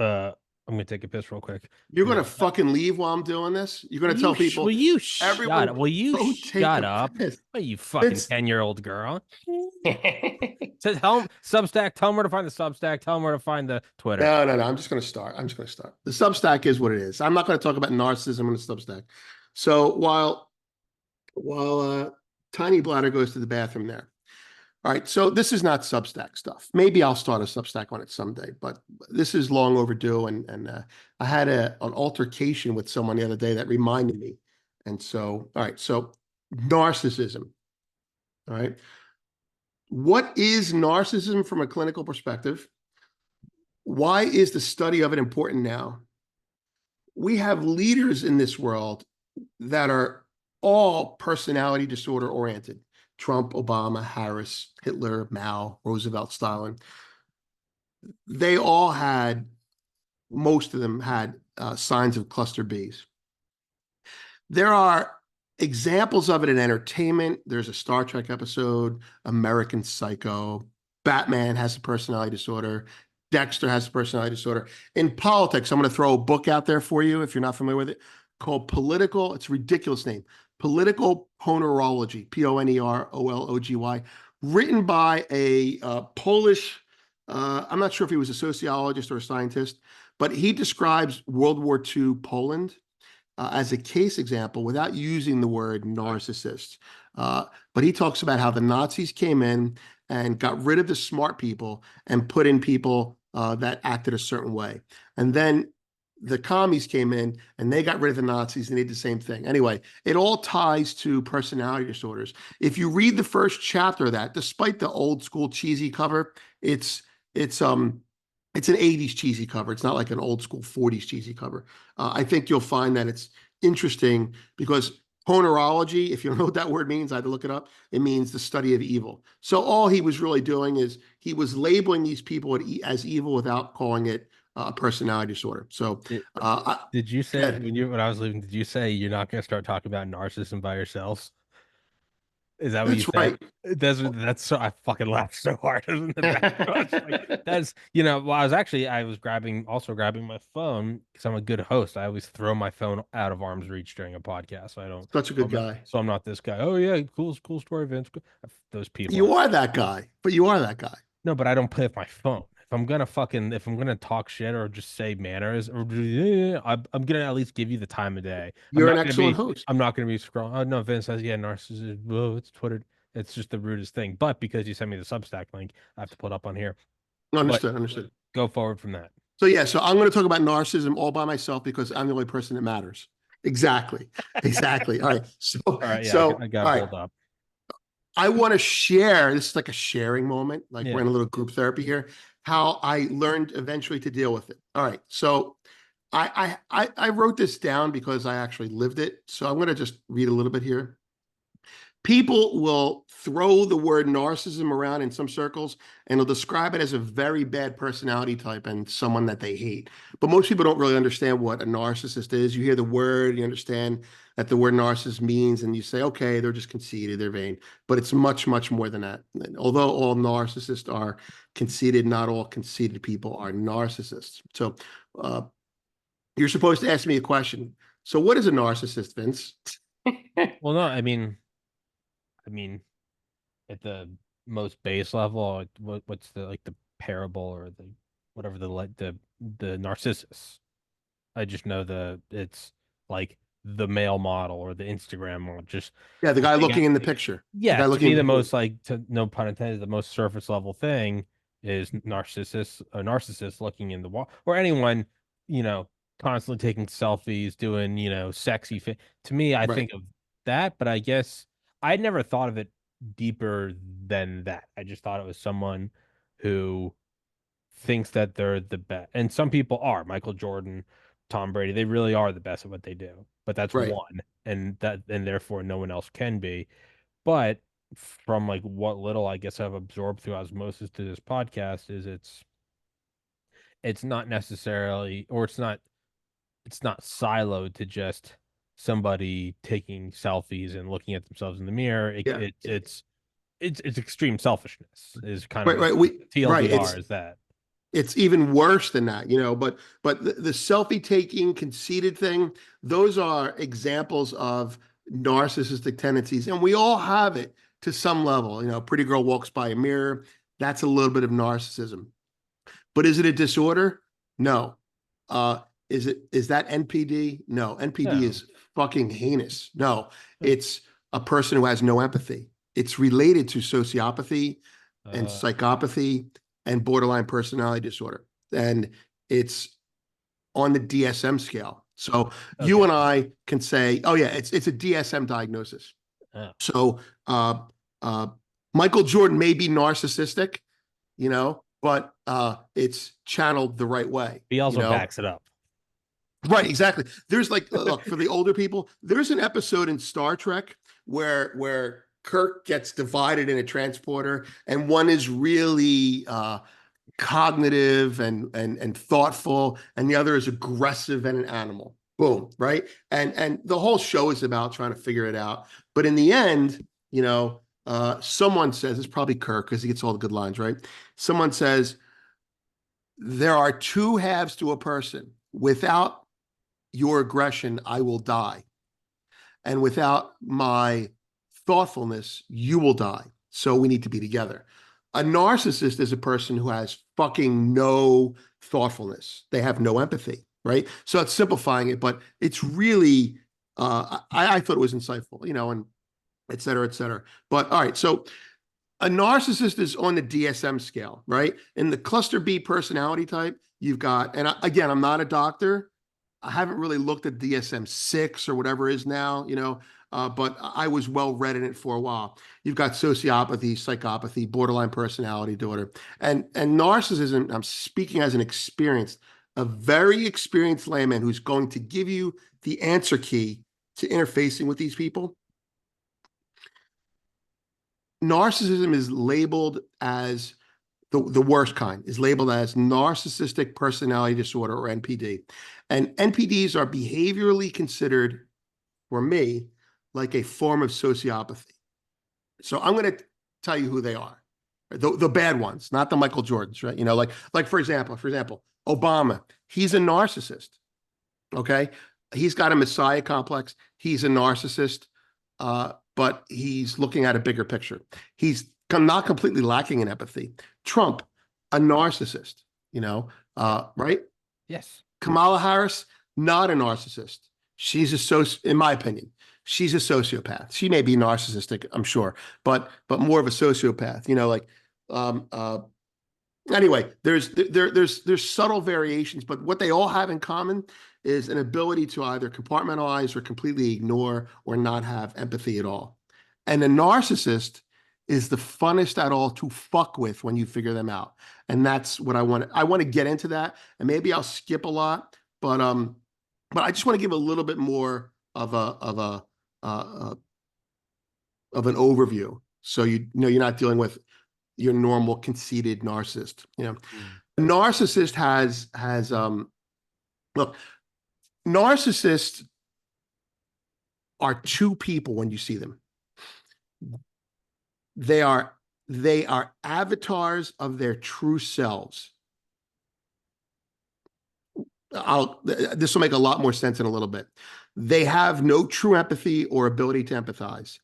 uh I'm gonna take a piss real quick. You're And gonna then, fucking leave while I'm doing this? You're gonna tell will people, you shut everyone, up? Will you go take shut a up? piss. What, you fucking It's 10-year-old girl? So tell him Substack. Tell him where to find the Substack. Tell him where to find the Twitter. no. I'm just gonna start. I'm just gonna start. The Substack is what it is. I'm not gonna talk about narcissism in the Substack. So while Tiny Bladder goes to the bathroom there. All right, so this is not Substack stuff. Maybe I'll start a Substack on it someday, but this is long overdue. And I had an altercation with someone the other day that reminded me. And so, all right, so narcissism. All right, what is narcissism from a clinical perspective? Why is the study of it important now? We have leaders in this world that are all personality disorder oriented. Trump, Obama, Harris, Hitler, Mao, Roosevelt, Stalin. They all had, most of them had signs of cluster Bs. There are examples of it in entertainment. There's a Star Trek episode, American Psycho. Batman has a personality disorder. Dexter has a personality disorder. In politics, I'm going to throw a book out there for you if you're not familiar with it, called Political. It's a ridiculous name. Political Ponerology, Ponerology, written by a Polish, I'm not sure if he was a sociologist or a scientist, but he describes World War II Poland as a case example without using the word narcissist. But he talks about how the Nazis came in and got rid of the smart people and put in people that acted a certain way. And then the commies came in and they got rid of the Nazis and they did the same thing. Anyway, it all ties to personality disorders. If you read the first chapter of that, despite the old school cheesy cover, it's an 80s cheesy cover. It's not like an old school 40s cheesy cover. I think you'll find that it's interesting because ponerology, if you don't know what that word means, I had to look it up. It means the study of evil. So all he was really doing is he was labeling these people as evil without calling it a personality disorder. So, Did, uh, did you say I, when I was leaving? Did you say you're not gonna start talking about narcissism by yourselves? Is that what you that's said? right. That's so I fucking laughed so hard in the back. I was like, that's well, I was grabbing my phone because I'm a good host. I always throw my phone out of arm's reach during a podcast. So I don't Such a good guy. so I'm not this guy. Oh yeah, cool story, Vince. Those people You are that guy, but you are that guy. no, but I don't play with my phone. If I'm gonna talk shit or just say manners or I'm gonna at least give you the time of day. You're an excellent host. I'm not gonna be scrolling. Oh no, Vince says yeah, narcissist. Whoa, it's Twitter. It's just the rudest thing. But because you sent me the Substack link, I have to put up on here. But Understood, understood. go forward from that. So yeah, so I'm going to talk about narcissism all by myself because I'm the only person that matters. Exactly. Exactly. All right. So All right, yeah, so I got all to right. pulled up. I want to share. This is like a sharing moment. Like we're Yeah. in a little group therapy here. How I learned eventually to deal with it. All right. So I wrote this down because I actually lived it. So I'm going to just read a little bit here. People will throw the word narcissism around in some circles and they'll describe it as a very bad personality type and someone that they hate. But most people don't really understand what a narcissist is. You hear the word, you understand that the word narcissist means, and you say, okay, they're just conceited, they're vain. But it's much, much more than that. And although all narcissists are conceited, not all conceited people are narcissists. So you're supposed to ask me a question. So what is a narcissist, Vince? Well, no, I mean, I mean, at the most base level, what's the like the parable or the whatever the Narcissus. I just know it's like the male model or the Instagram model. Just Yeah, the the guy thing. looking in the picture. The Yeah, guy to looking me, in the the pool. most like to no pun intended, the most surface level thing is a narcissist looking in the wall, or anyone, you know, constantly taking selfies, doing, sexy fit. To me, I Right. think of that, but I guess I'd never thought of it deeper than that. I just thought it was someone who thinks that they're the best. And some people are. Michael Jordan, Tom Brady, they really are the best at what they do. But that's Right. one, and therefore no one else can be. But from like what little I guess I've absorbed through osmosis to this podcast is it's not necessarily, or it's not siloed to just somebody taking selfies and looking at themselves in the mirror. Yeah. It's extreme selfishness is kind of Right. what Right. Right. TLDR is that. It's even worse than that, but the selfie taking, conceited thing, those are examples of narcissistic tendencies. And we all have it to some level. Pretty girl walks by a mirror. That's a little bit of narcissism. But is it a disorder? No. Uh, is that NPD? No. NPD No. is fucking heinous. No, it's a person who has no empathy. It's related to sociopathy and Uh, psychopathy and borderline personality disorder. And it's on the DSM scale. So you okay. and I can say, oh yeah, it's a DSM diagnosis. Oh. So uh, Michael Jordan may be narcissistic, but it's channeled the right way, He also backs it up. Right, exactly. There's like, look, for the older people, there's an episode in Star Trek where Kirk gets divided in a transporter, and one is really cognitive and thoughtful, and the other is aggressive and an animal. Boom, right? And the whole show is about trying to figure it out. But in the end, someone says, it's probably Kirk because he gets all the good lines, right? Someone says, there are two halves to a person. Without your aggression, I will die. And without my thoughtfulness, you will die. So we need to be together. A narcissist is a person who has fucking no thoughtfulness. They have no empathy, right? So it's simplifying it, but it's really, I thought it was insightful, and et cetera, et cetera. But all right, so a narcissist is on the DSM scale, right? In the cluster B personality type, you've got, and again, I'm not a doctor. I haven't really looked at DSM-6 or whatever it is now, but I was well read in it for a while. You've got sociopathy, psychopathy, borderline personality disorder, and narcissism. I'm speaking as a very experienced layman who's going to give you the answer key to interfacing with these people. Narcissism is labeled as the worst kind, is labeled as narcissistic personality disorder, or NPD. And NPDs are behaviorally considered, for me, like a form of sociopathy. So I'm going to tell you who they are. The bad ones, not the Michael Jordans, right? Like for example, Obama, he's a narcissist. Okay. He's got a messiah complex. He's a narcissist, but he's looking at a bigger picture. He's not completely lacking in empathy. Trump, a narcissist, right? Yes. Kamala Harris, not a narcissist. She's in my opinion, she's a sociopath. She may be narcissistic, I'm sure, but more of a sociopath. Um, uh, anyway, there's subtle variations, but what they all have in common is an ability to either compartmentalize or completely ignore or not have empathy at all. And a narcissist is the funnest at all to fuck with when you figure them out. And that's what I want. I want to get into that, and maybe I'll skip a lot, but I just want to give a little bit more uh, of an overview, so you know you're not dealing with your normal conceited narcissist. Mm. A narcissist has look, narcissists are two people when you see them. They are avatars of their true selves. This will make a lot more sense in a little bit. They have no true empathy or ability to empathize.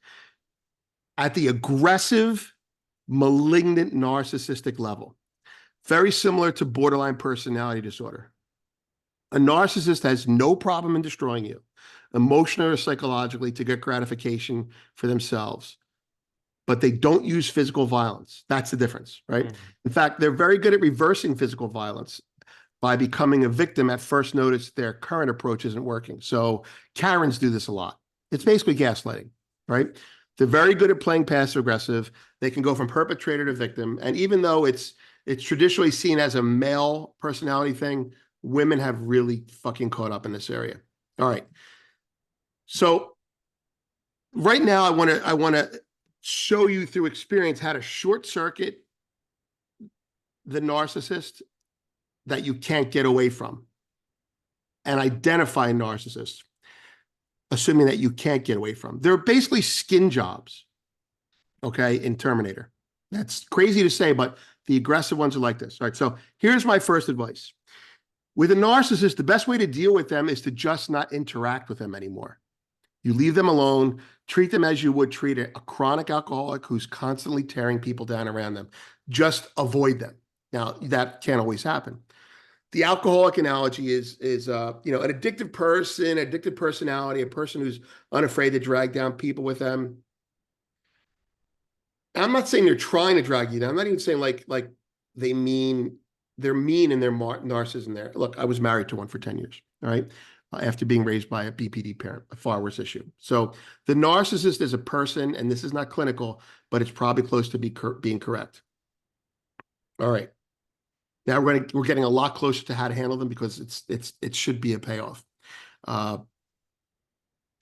at the aggressive, malignant, narcissistic level. Very similar to borderline personality disorder. A narcissist has no problem in destroying you, emotionally or psychologically, to get gratification for themselves, but they don't use physical violence. That's the difference, right? Mm. In fact, they're very good at reversing physical violence by becoming a victim at first notice their current approach isn't working. So Karens do this a lot. It's basically gaslighting, right? They're very good at playing passive aggressive. They can go from perpetrator to victim. And even though it's traditionally seen as a male personality thing, women have really fucking caught up in this area. All right. So right now I want to show you through experience how to short circuit the narcissist that you can't get away from and identify narcissists, assuming that you can't get away from. They're basically skin jobs, okay, in Terminator. That's crazy to say, but the aggressive ones are like this. All right, so here's my first advice. With a narcissist, the best way to deal with them is to just not interact with them anymore. You leave them alone, treat them as you would treat a chronic alcoholic who's constantly tearing people down around them. Just avoid them. Now, that can't always happen. The alcoholic analogy is an addictive person, addictive personality, a person who's unafraid to drag down people with them. I'm not saying they're trying to drag you down. I'm not even saying like they're mean in their narcissism there. Look, I was married to one for 10 years, all right? After being raised by a BPD parent, a far worse issue. So the narcissist is a person, and this is not clinical, but it's probably close to being correct. All right. Now we're getting a lot closer to how to handle them because it should be a payoff. The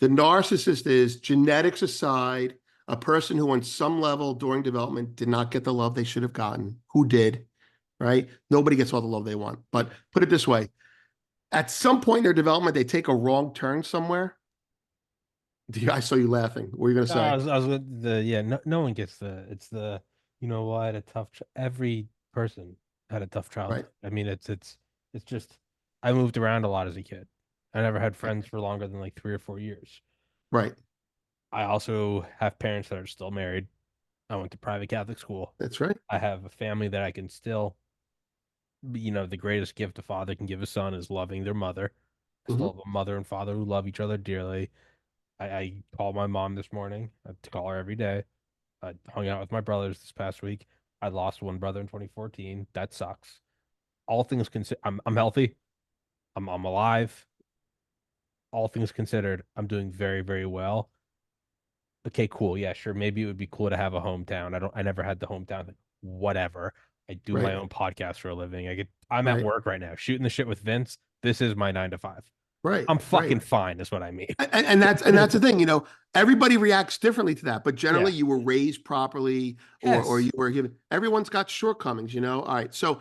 narcissist is, genetics aside, a person who on some level during development did not get the love they should have gotten. Who did, right? Nobody gets all the love they want. But put it this way, at some point in their development, they take a wrong turn somewhere. I saw you laughing. What were you going to No, I say? was, I was with the yeah. No one gets it's the you know what a tough every person had a tough Right, childhood. I mean, it's just I moved around a lot as a kid. I never had right, friends for longer than like 3 or 4 years. right. I also have parents that are still married. I went to private Catholic school. That's right. I have a family that I can still, the greatest gift a father can give a son is loving their mother. I still Hmm. have a mother and father who love each other dearly. I called my mom this morning. I call her every day. I hung out with my brothers this past week. I lost one brother in 2014. That sucks. All things considered, I'm healthy. I'm alive. All things considered, I'm doing very, very well. Okay, cool. Yeah, sure. Maybe it would be cool to have a hometown. I never had the hometown thing. Whatever. I do my Right, own podcast for a living. I'm at right, work right now, shooting the shit with Vince. This is my 9 to 5. right, I'm right. fucking fine, is what I mean. And that's the thing, everybody reacts differently to that, but Yeah. generally you were raised properly or Yes. you were given, everyone's got shortcomings. All right. So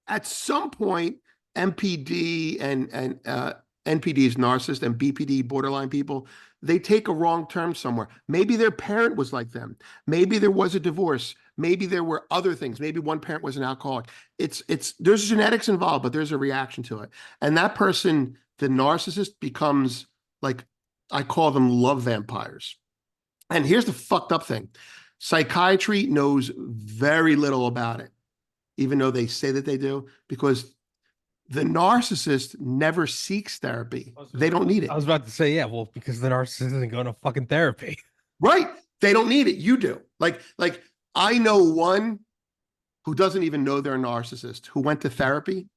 at some point, MPD and NPD is narcissist and BPD borderline people, they take a wrong turn somewhere. Maybe their parent was like them. Maybe there was a divorce. Maybe there were other things. Maybe one parent was an alcoholic. It's there's genetics involved, but there's a reaction to it. And that person, the narcissist, becomes like, I call them love vampires. And here's the fucked up thing. Psychiatry knows very little about it, even though they say that they do, because the narcissist never seeks therapy. They don't need I it. was about to say, yeah, well, because the narcissist isn't going to fucking therapy. Right? They don't need it. You do. Like I know one who doesn't even know they're a narcissist who went to therapy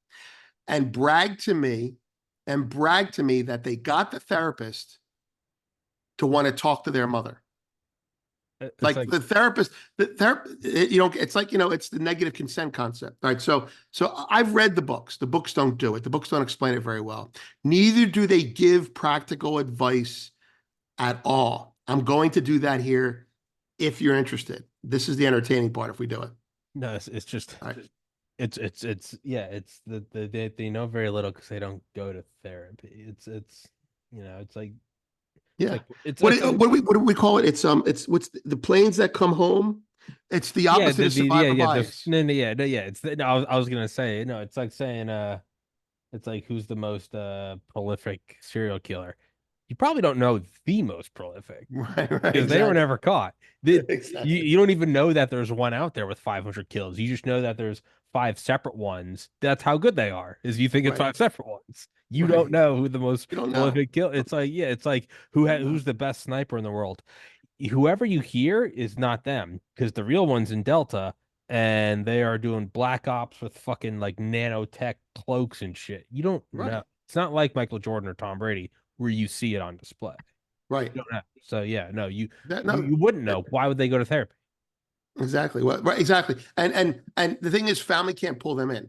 and bragged to me that they got the therapist to want to talk to their mother. It's Like like, it's like, it's the negative consent concept. All right. So I've read the books. The books don't do it. The books don't explain it very well. Neither do they give practical advice at all. I'm going to do that here if you're interested. This is the entertaining part if we do it. no, it's just, All right. yeah, it's they know very little because they don't go to therapy. It's like, it's Yeah. like, it's, What it's do- like, what do we what do we call it? It's what's the planes that come home? It's the yeah, opposite of survivor bias. no, yeah, no, I was gonna say, no, it's like saying, it's like, who's the most prolific serial killer? you probably don't know the most prolific Right, because they were exactly. never caught. You, Exactly. you don't even know that there's one out there with 500 kills. You just know that there's five separate ones. That's how good they are, is you think it's Right. five separate ones. You don't Right. know who the most You don't know. prolific kill. It's like, yeah, it's like You don't know. who's the best sniper in the world. Whoever you hear is not them because the real one's in Delta and they are doing black ops with fucking like nanotech cloaks and shit. You don't know. Right. It's not like Michael Jordan or Tom Brady where you see it on display. Right. You don't know. So yeah, no, That you, no. you wouldn't know. Why would they go to therapy? Exactly. Right. Exactly. And the thing is, family can't pull them in.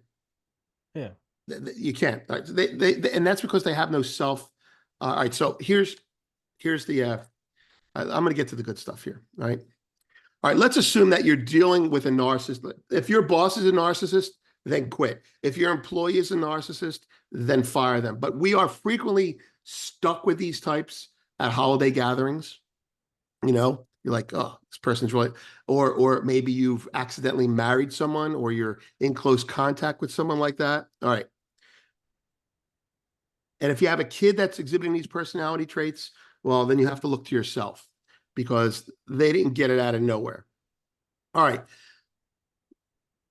Yeah. You can't. Right? And that's because they have no self. All right. So here's the. I'm going to get to the good stuff here. Right. All right. Let's assume that you're dealing with a narcissist. If your boss is a narcissist, then quit. If your employee is a narcissist, then fire them. But we are frequently stuck with these types at holiday gatherings. You're like, oh, this person's really, or maybe you've accidentally married someone, or you're in close contact with someone like that. All right. And if you have a kid that's exhibiting these personality traits, well, then you have to look to yourself because they didn't get it out of nowhere. All right.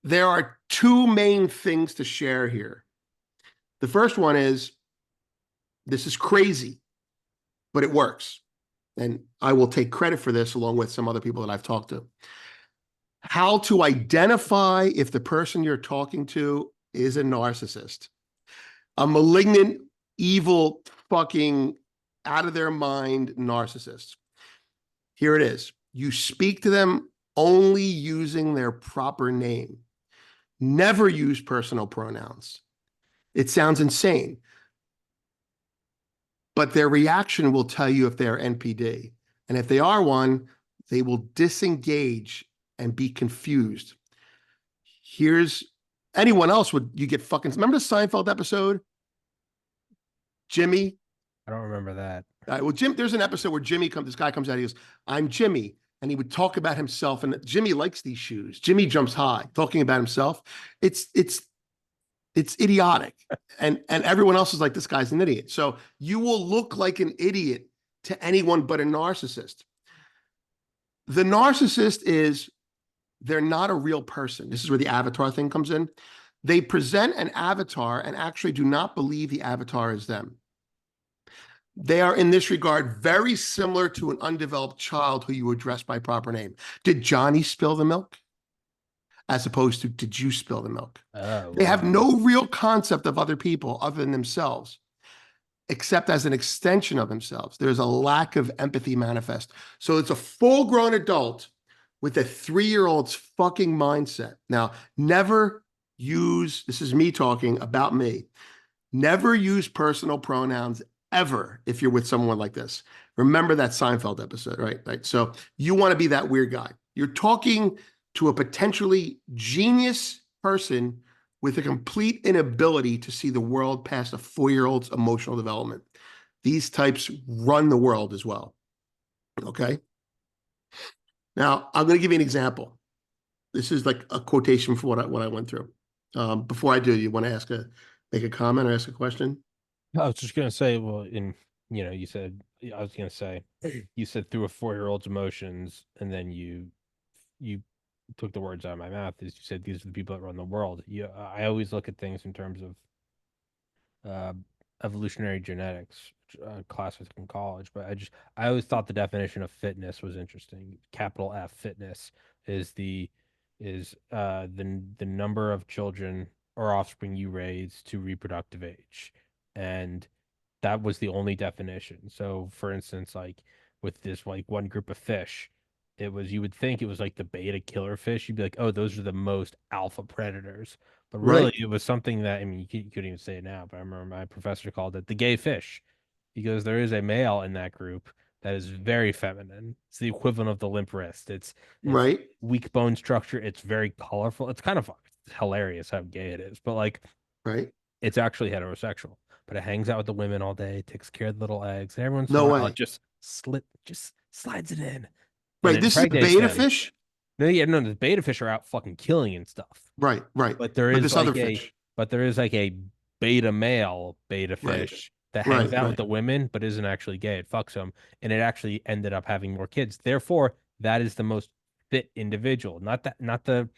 There are two main things to share here. The first one is this is crazy, but it works. And I will take credit for this along with some other people that I've talked to. How to identify if the person you're talking to is a narcissist, a malignant, evil, fucking out of their mind narcissist. Here it is. You speak to them only using their proper name. Never use personal pronouns. It sounds insane, but their reaction will tell you if they're NPD. And if they are one, they will disengage and be confused. Here's anyone else would you get fucking remember the Seinfeld episode? Jimmy. I don't remember that. Well, there's an episode where this guy comes out, he goes, I'm Jimmy. And he would talk about himself. And Jimmy likes these shoes. Jimmy jumps high, talking about himself. It's idiotic. And everyone else is like, this guy's an idiot. So you will look like an idiot to anyone but a narcissist. The narcissist is they're not a real person. This is where the avatar thing comes in. They present an avatar and actually do not believe the avatar is them. They are, in this regard, very similar to an undeveloped child who you address by proper name. Did Johnny spill the milk? As opposed to, did you spill the milk? Oh, They have wow. no real concept of other people other than themselves, except as an extension of themselves. There's a lack of empathy manifest. So it's a full-grown adult with a 3-year-old's fucking mindset. Now, never use, this is me talking about me, never use personal pronouns ever if you're with someone like this. Remember that Seinfeld episode, right? So you want to be that weird guy. You're talking to a potentially genius person with a complete inability to see the world past a 4-year-old's emotional development. These types run the world as well. Okay. Now, I'm going to give you an example. This is like a quotation for what I went through. Before I do, you want to make a comment or ask a question? I was just gonna say, well, you said I was gonna say, you said through a 4-year-old's emotions, and then you took the words out of my mouth. Is you said these are the people that run the world. I always look at things in terms of uh, evolutionary genetics class with in college, but I always thought the definition of fitness was interesting. Capital F fitness is the number of children or offspring you raise to reproductive age, and that was the only definition. So, for instance, like with this like one group of fish, it was you would think it was like the beta killer fish. You'd be like, oh, those are the most alpha predators. But really, Right, it was something that I mean, you couldn't even say it now, but I remember my professor called it the gay fish because there is a male in that group that is very feminine. It's the equivalent of the limp wrist. It's right, weak bone structure. It's very colorful. It's kind of hilarious how gay it is, but like right. it's actually heterosexual. But it hangs out with the women all day, takes care of the little eggs, and every once in a No while it way. just slides it in and Right. then This is impregnates beta them. fish. No, yeah, no, the beta fish are out fucking killing and stuff. Right, right. But there But is this other like a fish. but there is like a beta male beta Right, fish that hangs Right, out with right, the women but isn't actually gay. It fucks them, and it actually ended up having more kids. Therefore, that is the most fit individual. Not the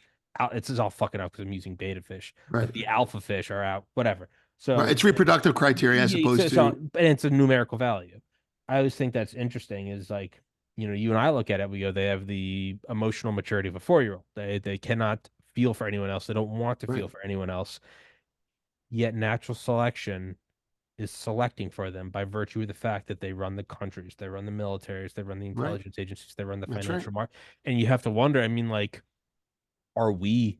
This is all fucking up because I'm using beta fish, but right, the alpha fish are out, whatever. right. So It's reproductive criteria as yeah, opposed to and it's a numerical value. I always think that's interesting. Is like, you and I look at it, we go, they have the emotional maturity of a 4-year-old. They cannot feel for anyone else. They don't want to feel right, for anyone else. Yet natural selection is selecting for them by virtue of the fact that they run the countries, they run the militaries, they run the right. intelligence agencies, they run the That's right, financial market. And you have to wonder, I mean, like, are we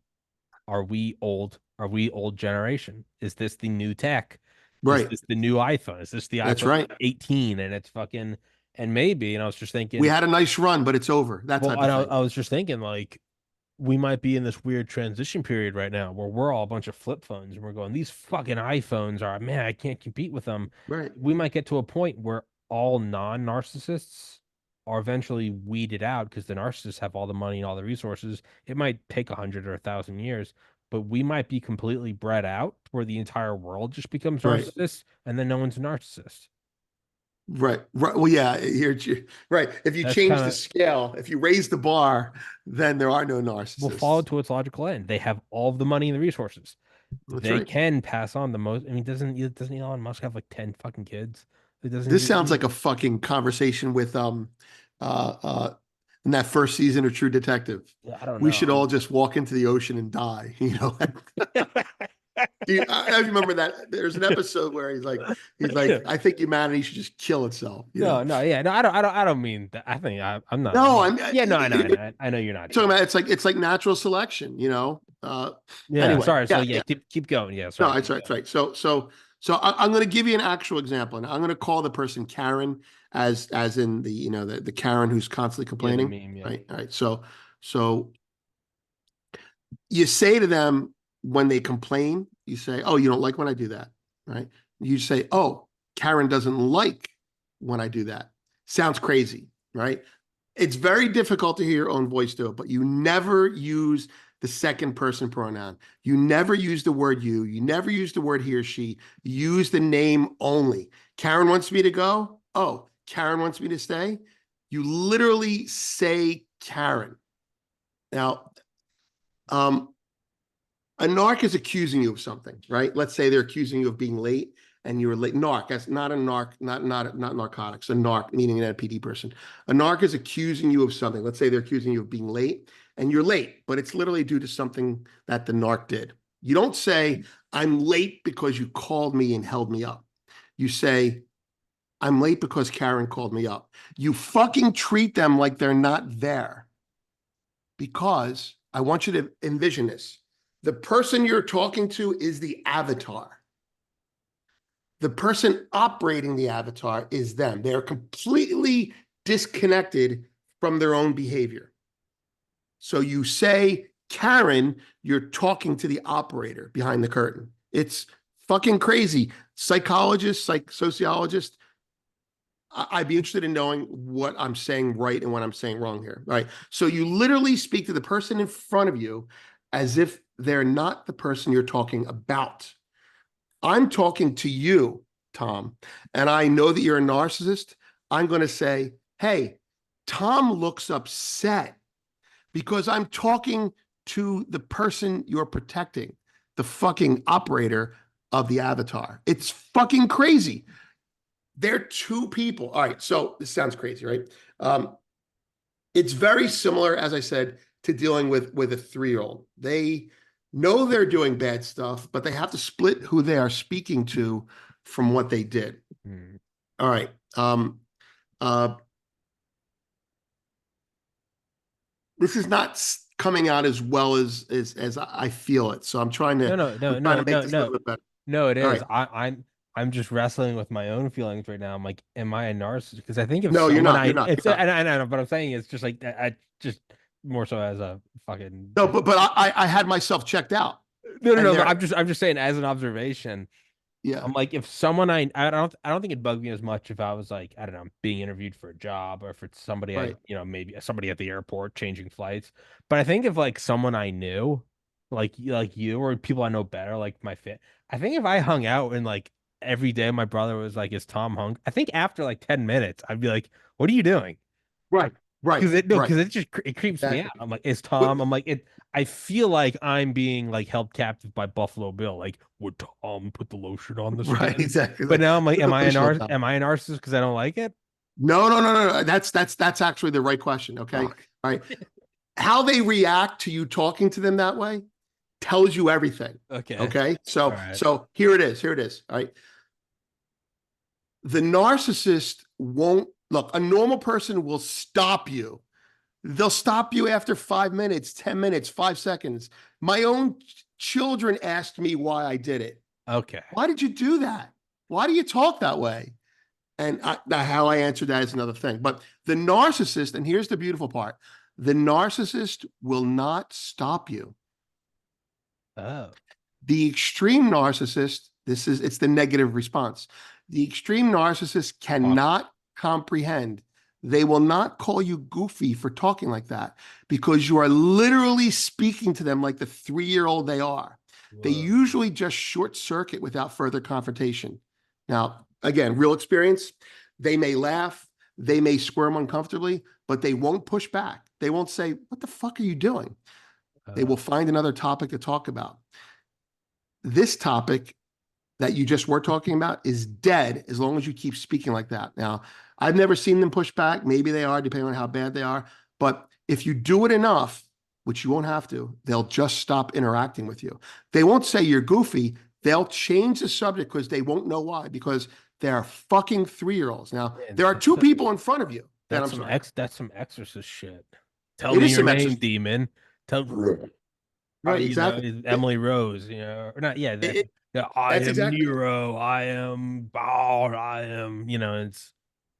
old? Are we old generation? Is this the new tech? Is right. this the new iPhone? Is this the That's iPhone right. 18 and it's fucking and maybe, and I was just We thinking, had a nice run, but it's over. That well, type of I thing. was just thinking like we might be in this weird transition period right now where we're all a bunch of flip phones and we're going, these fucking iPhones are, man, I can't compete with them. Right. We might get to a point where all non-narcissists are eventually weeded out because the narcissists have all the money and all the resources. It might take 100 or 1,000 years, but we might be completely bred out where the entire world just becomes Right. narcissists and then no one's a narcissist. Right. Right. Well, yeah, right. If you That's change kind the of scale, if you raise the bar, then there are no will follow narcissists. to its logical end. They have all of the money and the resources. That's They right. can pass on the most. I mean, doesn't Elon Musk have like 10 fucking kids? It doesn't This sounds he? like a fucking conversation with uh in that first season of True Detective. I don't We should know. all just walk into the ocean and die, you know. I remember that there's an episode where he's like, I think humanity should just kill itself, you know. No, yeah, no, I don't mean that. I think I'm not. No, I'm Yeah, no, I know you're not talking trying. about it's like natural selection, you know. Yeah, Anyway, sorry. So yeah, yeah, yeah. keep going. Yeah, No, sorry, that's keep right, that's going. right. So I'm going to give you an actual example, and I'm going to call the person Karen, as in the Karen who's constantly Yeah, the complaining, meme. Yeah, right? All right. So you say to them when they complain, you say, "Oh, you don't like when I do that," right? You say, "Oh, Karen doesn't like when I do that." Sounds crazy, right? It's very difficult to hear your own voice do it, but you never use the second person pronoun. You never use the word you. You never use the word he or she. Use the name only. Karen wants me to go. Oh, Karen wants me to stay. You literally say Karen. Now, um, a narc is accusing you of something, right? Let's say they're accusing you of being late and you were late. Narc, that's not a narc, not narcotics. A narc, meaning an NPD person. A narc is accusing you of something. Let's say they're accusing you of being late and you're late, but it's literally due to something that the narc did. You don't say, I'm late because you called me and held me up. You say, I'm late because Karen called me up. You fucking treat them like they're not there, because I want you to envision this. The person you're talking to is the avatar. The person operating the avatar is them. They're completely disconnected from their own behavior. So you say, Karen, you're talking to the operator behind the curtain. It's fucking crazy. Psychologists, sociologists, I'd be interested in knowing what I'm saying right and what I'm saying wrong here. All right. So you literally speak to the person in front of you as if they're not the person you're talking about. I'm talking to you, Tom, and I know that you're a narcissist. I'm going to say, hey, Tom looks upset because I'm talking to the person you're protecting, the fucking operator of the avatar. It's fucking crazy. They're two people. All right. So this sounds crazy, right? Um, it's very similar, as I said, to dealing with a 3-year-old. They know they're doing bad stuff, but they have to split who they are speaking to from what they did. Hmm. All right. Uh, this is not coming out as well as I feel it. So I'm trying to make this a little bit better. No, it All is. right. I'm just wrestling with my own feelings right now. I'm like, am I a narcissist? Because I think if No, you're someone not. You're I not. it's You're not. and I know, but I'm saying it's just like I just more so as a fucking No, just but I had myself checked out, and no. But there. I'm just saying as an observation. Yeah. I'm like, if someone I don't think it'd bug me as much if I was like, I don't know, being interviewed for a job or if it's somebody Right. maybe somebody at the airport changing flights. But I think if like someone I knew, like you or people I know better, like my fit, I think if I hung out and like every day my brother was like, "Is Tom hungry?" I think after like 10 minutes, I'd be like, "What are you doing?" Right, right, Because right. it just it creeps me out. Exactly. I'm like, "Is But Tom?" I'm like, it. I feel like I'm being like held captive by Buffalo Bill. Like, would Tom put the lotion on the right, skin? exactly. But Like now I'm like, put the lotion on top. am I a narcissist because I don't like it? No, no, no, no, no. That's actually the right question. Okay. Oh, All right. How they react to you talking to them that way tells you everything. okay. Okay. All So right. so here it is. Here it is. All right. The narcissist won't look, a normal person will stop you. They'll stop you after 5 minutes, 10 minutes, 5 seconds. My own children asked me why I did it. Okay. Why did you do that? Why do you talk that way? And how I answered that is another thing. But the narcissist, and here's the beautiful part, the narcissist will not stop you. Oh. The extreme narcissist, it's the negative response. The extreme narcissist Huh. cannot comprehend. They will not call you goofy for talking like that because you are literally speaking to them like the 3-year-old they are. They Whoa. usually just short circuit without further confrontation. Now, again, real experience, they may laugh, they may squirm uncomfortably, but they won't push back. They won't say, "What the fuck are you doing?" They will find another topic to talk about. This topic that you just were talking about is dead as long as you keep speaking like that. Now, I've never seen them push back. Maybe they are, depending on how bad they are. But if you do it enough, which you won't have to, they'll just stop interacting with you. They won't say you're goofy. They'll change the subject because they won't know why, because they're fucking 3-year-olds. Now, Man, there are two people in front of you that I'm sorry. that's some exorcist shit. Tell It me is your some name, exercise. demon. Tell Right, you know, exactly. Emily Rose, or not, yeah, It, it, yeah, I that's am exactly it. Nero, I am Baal, I am, it's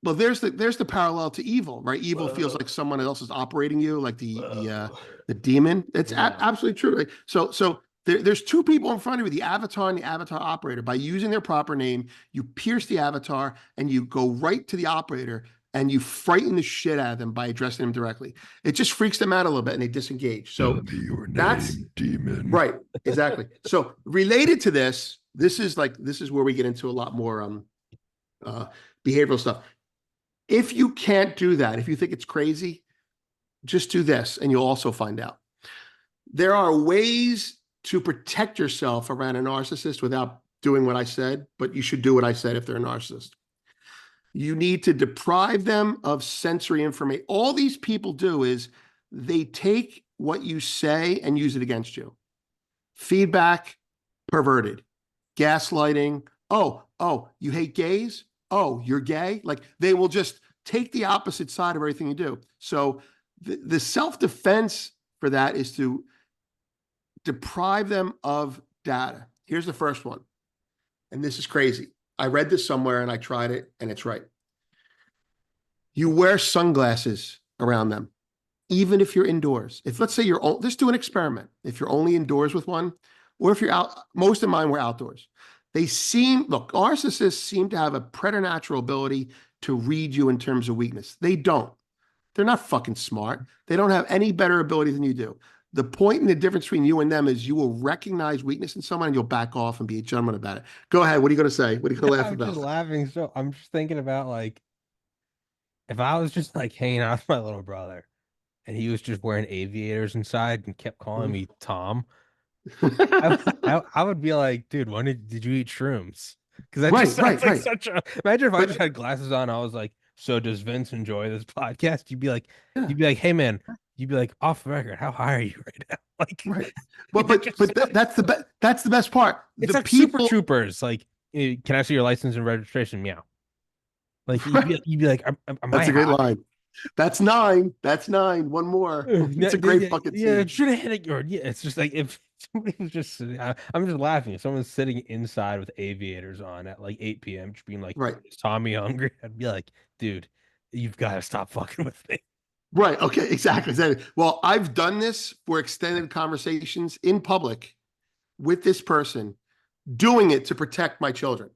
Well, there's the parallel to evil, right? Evil feels whoa, like someone else is operating you, like whoa. the demon. It's Yeah. absolutely true. Right? So there's two people in front of you, the avatar and the avatar operator. By using their proper name, you pierce the avatar and you go right to the operator and you frighten the shit out of them by addressing them directly. It just freaks them out a little bit and they disengage. Tell So me your that's name, demon. right, exactly. So related to this, this is where we get into a lot more uh behavioral stuff. If you can't do that, if you think it's crazy, just do this and you'll also find out. There are ways to protect yourself around a narcissist without doing what I said, but you should do what I said if they're a narcissist. You need to deprive them of sensory information. All these people do is they take what you say and use it against you. Feedback, perverted. Gaslighting. Oh, you hate gays? Oh, you're gay? Like they will just take the opposite side of everything you do. So the self-defense for that is to deprive them of data. Here's the first one. And this is crazy. I read this somewhere and I tried it and it's right. You wear sunglasses around them, even if you're indoors. If let's say let's do an experiment. If you're only indoors with one, or if you're out, most of mine were outdoors. Narcissists seem to have a preternatural ability to read you in terms of weakness. They don't. They're not fucking smart. They don't have any better ability than you do. The point and the difference between you and them is you will recognize weakness in someone and you'll back off and be a gentleman about it. Go ahead. What are you going to say? What are you going to laugh I'm just about? laughing. So I'm just thinking about like if I was just like hanging out with my little brother and he was just wearing aviators inside and kept calling me Tom, I would be like, dude, when did you eat shrooms? Because that just Right, sounds right, like right. such a. Imagine if I just But had glasses on. I was like, so does Vince enjoy this podcast? yeah, You'd be like, hey man, you'd be like, off the record, how high are you right now? Like, right. Well, that just sounds that's the best part. it's The like Super people, Troopers. Like, can I see your license and registration? Meow. Like right. you'd be like, am I That's a great high? line. That's nine. That's nine. One more. It's Yeah, a great fucking yeah, scene. should have hit it. Or yeah, it's just like if somebody was just I'm just laughing. If someone's sitting inside with aviators on at like 8 p.m., just being like, Right. "Is Tommy hungry?" I'd be like, "Dude, you've got to stop fucking with me." Right. Okay. Exactly. Well, I've done this for extended conversations in public with this person, doing it to protect my children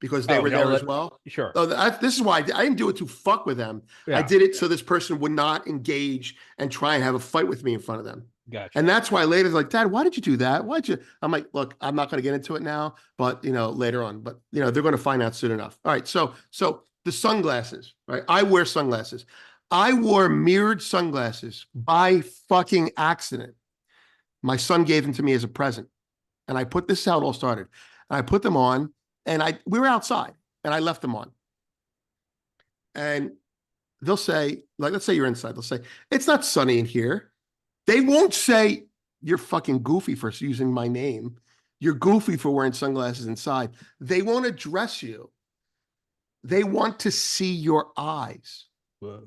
because they Oh were no, there as well. sure, Oh, this is why I didn't do it to fuck with them. I yeah, did it so this person would not engage and try and have a fight with me in front of them. And Gotcha. that's why later they're like, Dad, why did you do that? Why'd you? I'm like, look, I'm not going to get into it now, but later on. But they're going to find out soon enough. All right. So the sunglasses, right? I wear sunglasses. I wore mirrored sunglasses by fucking accident. My son gave them to me as a present. And I put this is how it all started. And I put them on and we were outside and I left them on. And they'll say, like, let's say you're inside. They'll say, it's not sunny in here. They won't say, you're fucking goofy for using my name. You're goofy for wearing sunglasses inside. They won't address you. They want to see your eyes. Whoa.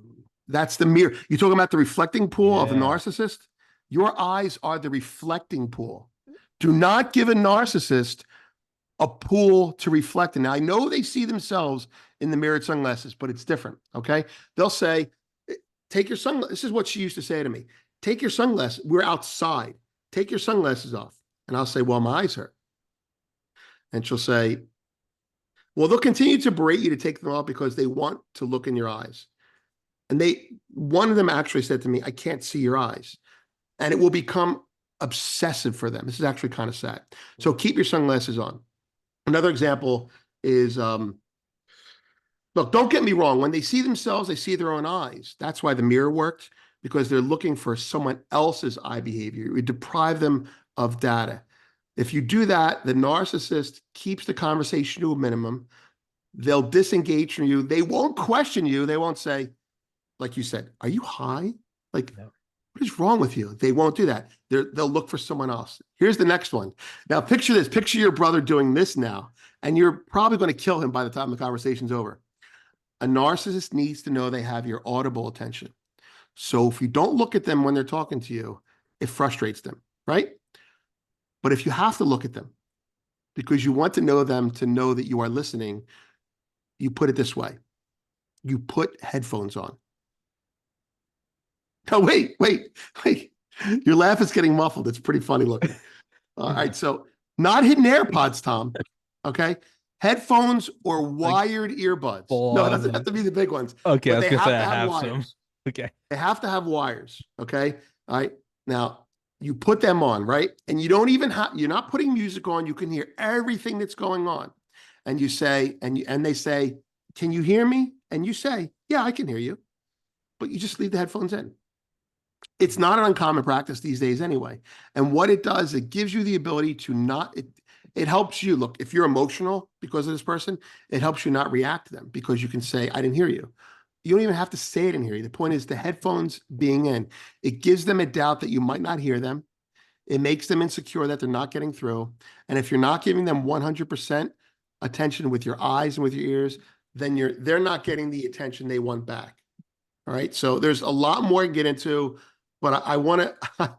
That's the mirror. You're talking about the reflecting pool of a Yeah. narcissist? Your eyes are the reflecting pool. Do not give a narcissist a pool to reflect in. Now, I know they see themselves in the mirrored sunglasses, but it's different. Okay. They'll say, take your sunglasses. This is what she used to say to me. Take your sunglasses. We're outside. Take your sunglasses off. And I'll say, well, my eyes hurt. And she'll say, well, they'll continue to berate you to take them off because they want to look in your eyes. And one of them actually said to me, I can't see your eyes. And it will become obsessive for them. This is actually kind of sad. So keep your sunglasses on. Another example is, look, don't get me wrong. When they see themselves, they see their own eyes. That's why the mirror worked, because they're looking for someone else's eye behavior. We deprive them of data. If you do that, the narcissist keeps the conversation to a minimum. They'll disengage from you. They won't question you. They won't say, like you said, are you high? Like, No. what is wrong with you? They won't do that. They'll look for someone else. Here's the next one. Now, picture this. Picture your brother doing this now, and you're probably going to kill him by the time the conversation's over. A narcissist needs to know they have your audible attention. So if you don't look at them when they're talking to you, it frustrates them, right? But if you have to look at them because you want to know them to know that you are listening, you put it this way. You put headphones on. No, wait. Your laugh is getting muffled. It's pretty funny looking. All right. So not hidden AirPods, Tom. Okay. Headphones or Like wired earbuds. full No, it on doesn't have like to be the big ones, okay, I but was they gonna say have I to have have some. wires. Okay. They have to have wires. Okay. All right. Now you put them on, right? And you don't even have, you're not putting music on. You can hear everything that's going on. And you say, and they say, can you hear me? And you say, yeah, I can hear you. But you just leave the headphones in. It's not an uncommon practice these days anyway. And what it does, it gives you the ability to not, it helps you look, if you're emotional because of this person, it helps you not react to them because you can say, I didn't hear you. You don't even have to say it in here. The point is the headphones being in, it gives them a doubt that you might not hear them. It makes them insecure that they're not getting through. And if you're not giving them 100% attention with your eyes and with your ears, then they're not getting the attention they want back. All right. So there's a lot more to get into, but I want to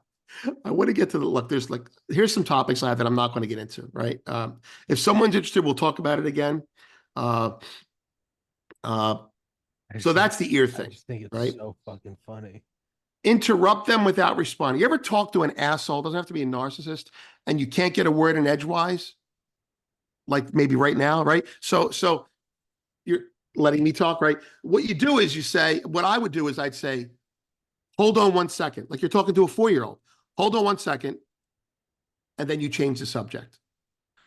I want to get to the look. Here's some topics I have that I'm not going to get into. Right. If someone's interested, we'll talk about it again. Uh, uh, I so just think that's the ear I thing, just think it's right? so fucking funny. Interrupt them without responding. You ever talk to an asshole? Doesn't have to be a narcissist, and you can't get a word in edgewise, like maybe right now, right? So you're letting me talk, right? What you do is you say, what I would do is I'd say, hold on 1 second, like you're talking to a 4-year-old. Hold on 1 second, and then you change the subject.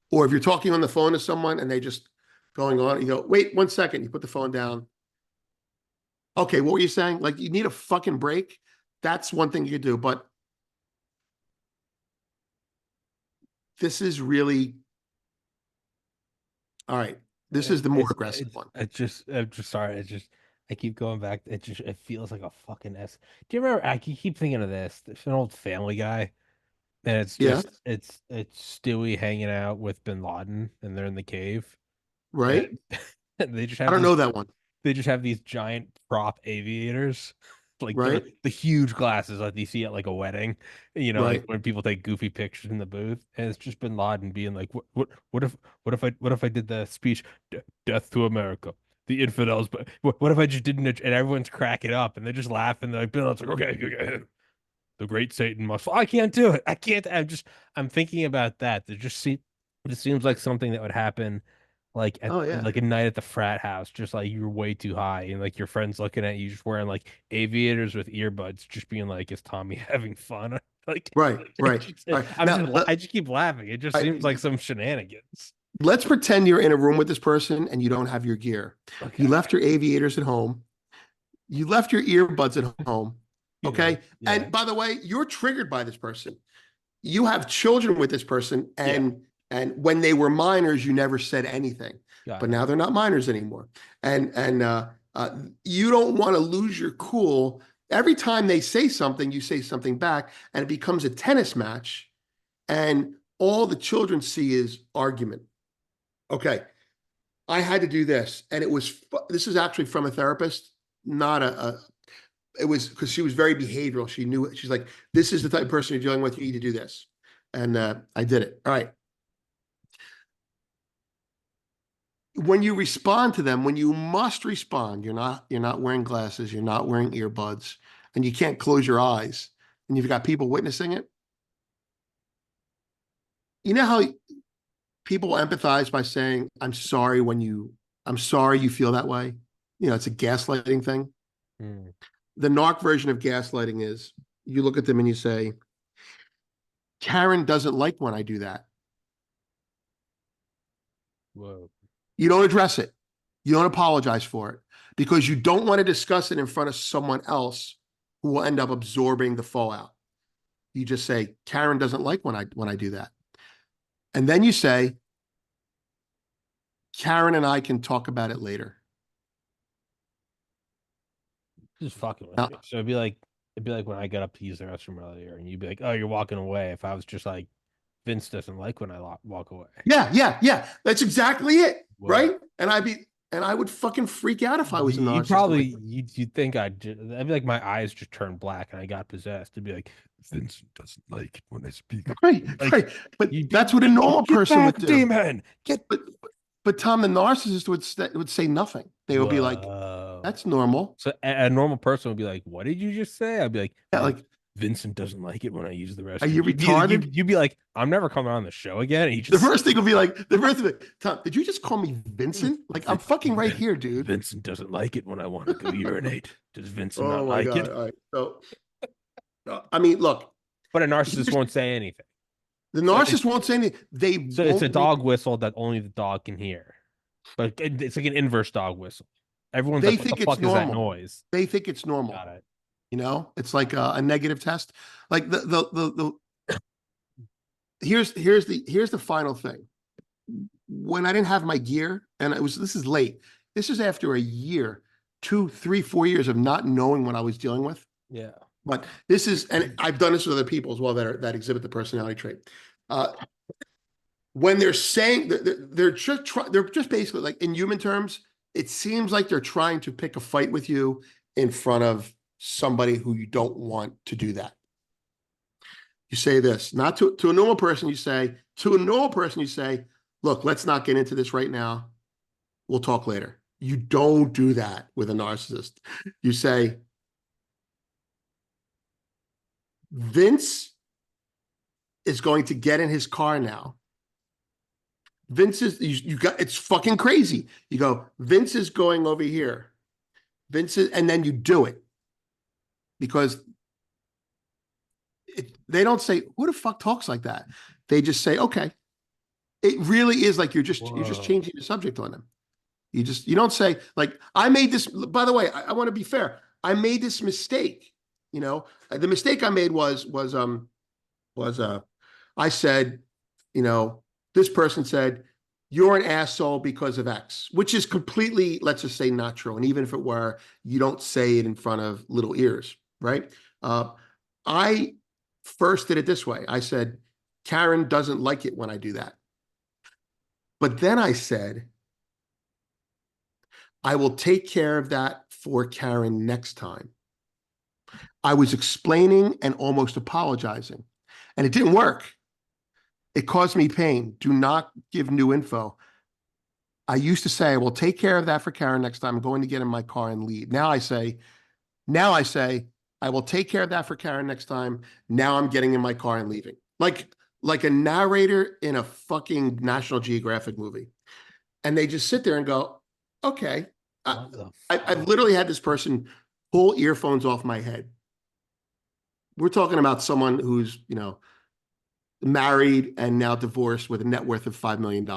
Or if you're talking on the phone to someone and they just going on, you go, wait 1 second, you put the phone down. Okay, what were you saying? Like you need a fucking break. That's one thing you could do. But this is really, all right. This is the more aggressive one. I'm just sorry. I keep going back. It feels like a fucking S. Do you remember? I keep thinking of this. There's an old Family Guy, and Yeah, it's Stewie hanging out with Bin Laden, and they're in the cave, and, right. and they just I have don't these know that one. giant prop aviators. Like they're Right, the huge glasses like you see at like a wedding, like right. when people take goofy pictures in the booth, and it's just Bin Laden being like, what if I did the speech, Death to America, the infidels, but what if I just didn't, and everyone's cracking up and they're just laughing, they're like Bin Laden's like, okay, the great Satan must fall. I can't do it. I can't. I'm thinking about that. It seems like something that would happen like at Oh yeah. like a night at the frat house, just like you're way too high, and like your friends looking at you just wearing like aviators with earbuds, just being like, "Is Tommy having fun?" Like, Right, right. All right. Now, I just keep laughing. It just all seems like right, some shenanigans. let's pretend you're in a room with this person and you don't have your gear. You Okay, left your aviators at home. You left your earbuds at home. you know, Okay. yeah, And by the way, you're triggered by this person. You have children with this person, yeah, and when they were minors, you never said anything. got But it. now they're not minors anymore. And you don't want to lose your cool. Every time they say something, you say something back, and it becomes a tennis match. And all the children see is argument. Okay, I had to do this, and this is actually from a therapist, not a it was because she was very behavioral. She knew it. She's like, this is the type of person you're dealing with. You need to do this. And I did it. All right. When you respond to them, when you must respond, you're not wearing glasses, you're not wearing earbuds, and you can't close your eyes, and you've got people witnessing it. You know how people empathize by saying, I'm sorry you feel that way. It's a gaslighting thing. Hmm. The narc version of gaslighting is you look at them and you say, Karen doesn't like when I do that. Whoa. You don't address it. You don't apologize for it because you don't want to discuss it in front of someone else who will end up absorbing the fallout. You just say, Karen doesn't like when I do that. And then you say, Karen and I can talk about it later. Just fucking with Now, me. So it'd be like when I got up to use the restroom earlier, and you'd be like, "Oh, you're walking away." If I was just like, Vince doesn't like when I walk away. yeah, yeah, yeah. That's exactly it. Whoa. Right. And I would fucking freak out if I was a You'd narcissist. I'm probably like, you'd think I'd be like my eyes just turned black and I got possessed. It'd be like Vincent doesn't like it when I speak. right, Like right. But you'd be that's what a normal get person would back, do. demon. Get But Tom, the narcissist would say nothing. They would be like, whoa. that's normal. So a normal person would be like, "What did you just say?" I'd be like, Yeah, like, Vincent doesn't like it when I use the are restroom. you retarded? You'd be like, "I'm never coming on the show again." And you The just first thing will be like, the first thing, Tom, did you just call me Vincent? Like, I'm fucking right here, dude. Vincent doesn't like it when I want to go urinate. Does Vincent Oh not my like God. it? All right. So, I mean, look, But a narcissist won't say anything. the So narcissist won't say anything. They it's a won't dog whistle that only the dog can hear. But it's like an inverse dog whistle. Everyone's they like, "What the think it's fuck is that normal. noise?" They think it's normal. Got it. It's like a negative test. Like the here's the final thing. When I didn't have my gear, and this is late. This is after a year, 2, 3, 4 years of not knowing what I was dealing with. Yeah. But this is, and I've done this with other people as well that exhibit the personality trait. Uh, when they're saying they're just basically like in human terms, it seems like they're trying to pick a fight with you in front of somebody who you don't want to do that. You say this, not to a normal person, you say, look, let's not get into this right now. We'll talk later. You don't do that with a narcissist. You say, Vince is going to get in his car now. Vince is, you got, it's fucking crazy. You go, Vince is going over here. And then you do it because they don't say, who the fuck talks like that? They just say, okay. It really is like you're just Whoa. changing the subject on them. You don't say like, I made this, by the way, I want to be fair. I made this mistake. The mistake I made was I said, this person said, you're an asshole because of X, which is completely, let's just say, not true. And even if it were, you don't say it in front of little ears, right? I first did it this way. I said, Karen doesn't like it when I do that. But then I said, I will take care of that for Karen next time. I was explaining and almost apologizing, and it didn't work. It caused me pain. Do not give new info. I used to say, I will take care of that for Karen next time. I'm going to get in my car and leave. Now I say, I will take care of that for Karen next time. Now I'm getting in my car and leaving. Like a narrator in a fucking National Geographic movie. and they just sit there and go, okay. What the I've fuck? literally had this person pull earphones off my head. We're talking about someone who's, married and now divorced with a net worth of $5 million.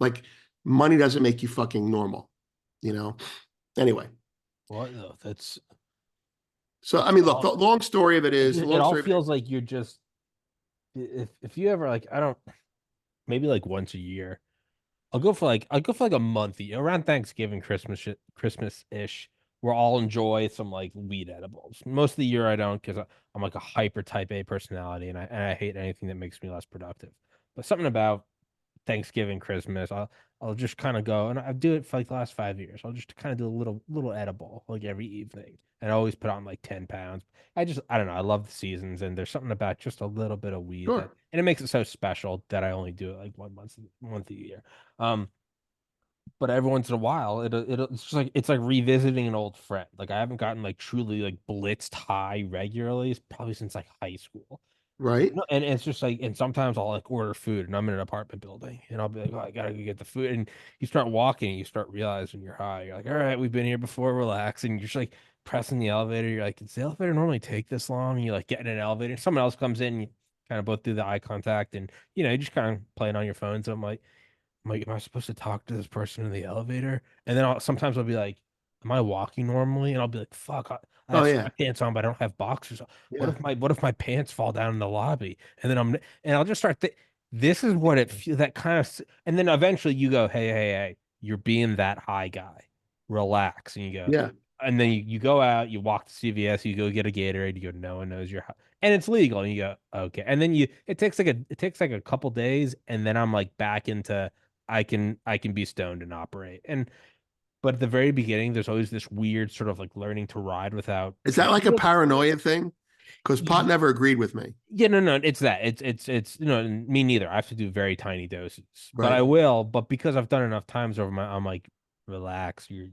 Like, money doesn't make you fucking normal, you know? Anyway. What the, that's So, I mean, look, the all. long It all story of it feels like you're just if you ever like I don't maybe like once a year. I'll go for like a month around Thanksgiving, Christmas ish. We'll all enjoy some like weed edibles. Most of the year I don't because I'm like a hyper type A personality and I hate anything that makes me less productive. But something about Thanksgiving, Christmas, I'll just kind of go and I do it for like the last 5 years. I'll just kind of do a little edible like every evening and I always put on like 10 pounds. I don't know. I love the seasons and there's something about just a little bit of weed that sure. and it makes it so special that I only do it like one month a year. Um, but every once in a while, it's just like it's like revisiting an old friend. Like I haven't gotten like truly like blitzed high regularly, probably since like high school. Right. No, and it's just like, and sometimes I'll like order food, and I'm in an apartment building, and I'll be like, oh, I gotta go get the food, and you start walking, you start realizing you're high. You're like, all right, we've been here before, relax, and you're just like pressing the elevator. You're like, does the elevator normally take this long? And you like get in an elevator, and someone else comes in, you kind of both do the eye contact, and you just kind of playing on your phones. And I'm like, am I supposed to talk to this person in the elevator? And then sometimes I'll be like, am I walking normally? And I'll be like, fuck, I Oh, have yeah. sweatpants on, but I don't have boxers on. Yeah. What if my pants fall down in the lobby? And then I'll just start this is what it feels that kind of and then eventually you go, hey, you're being that high guy. Relax. And you go, Yeah. and then you go out, you walk to CVS, you go get a Gatorade, you go, no one knows you're high. And it's legal. And you go, okay. And then it takes like a couple days, and then I'm like back into I can be stoned and operate. And but at the very beginning, there's always this weird sort of like learning to ride without Is that like a tripping. paranoia thing? Because pot never agreed with me. Yeah, no, it's that. It's me neither. I have to do very tiny doses, but I Right. will. But because I've done enough times over I'm like, relax. You're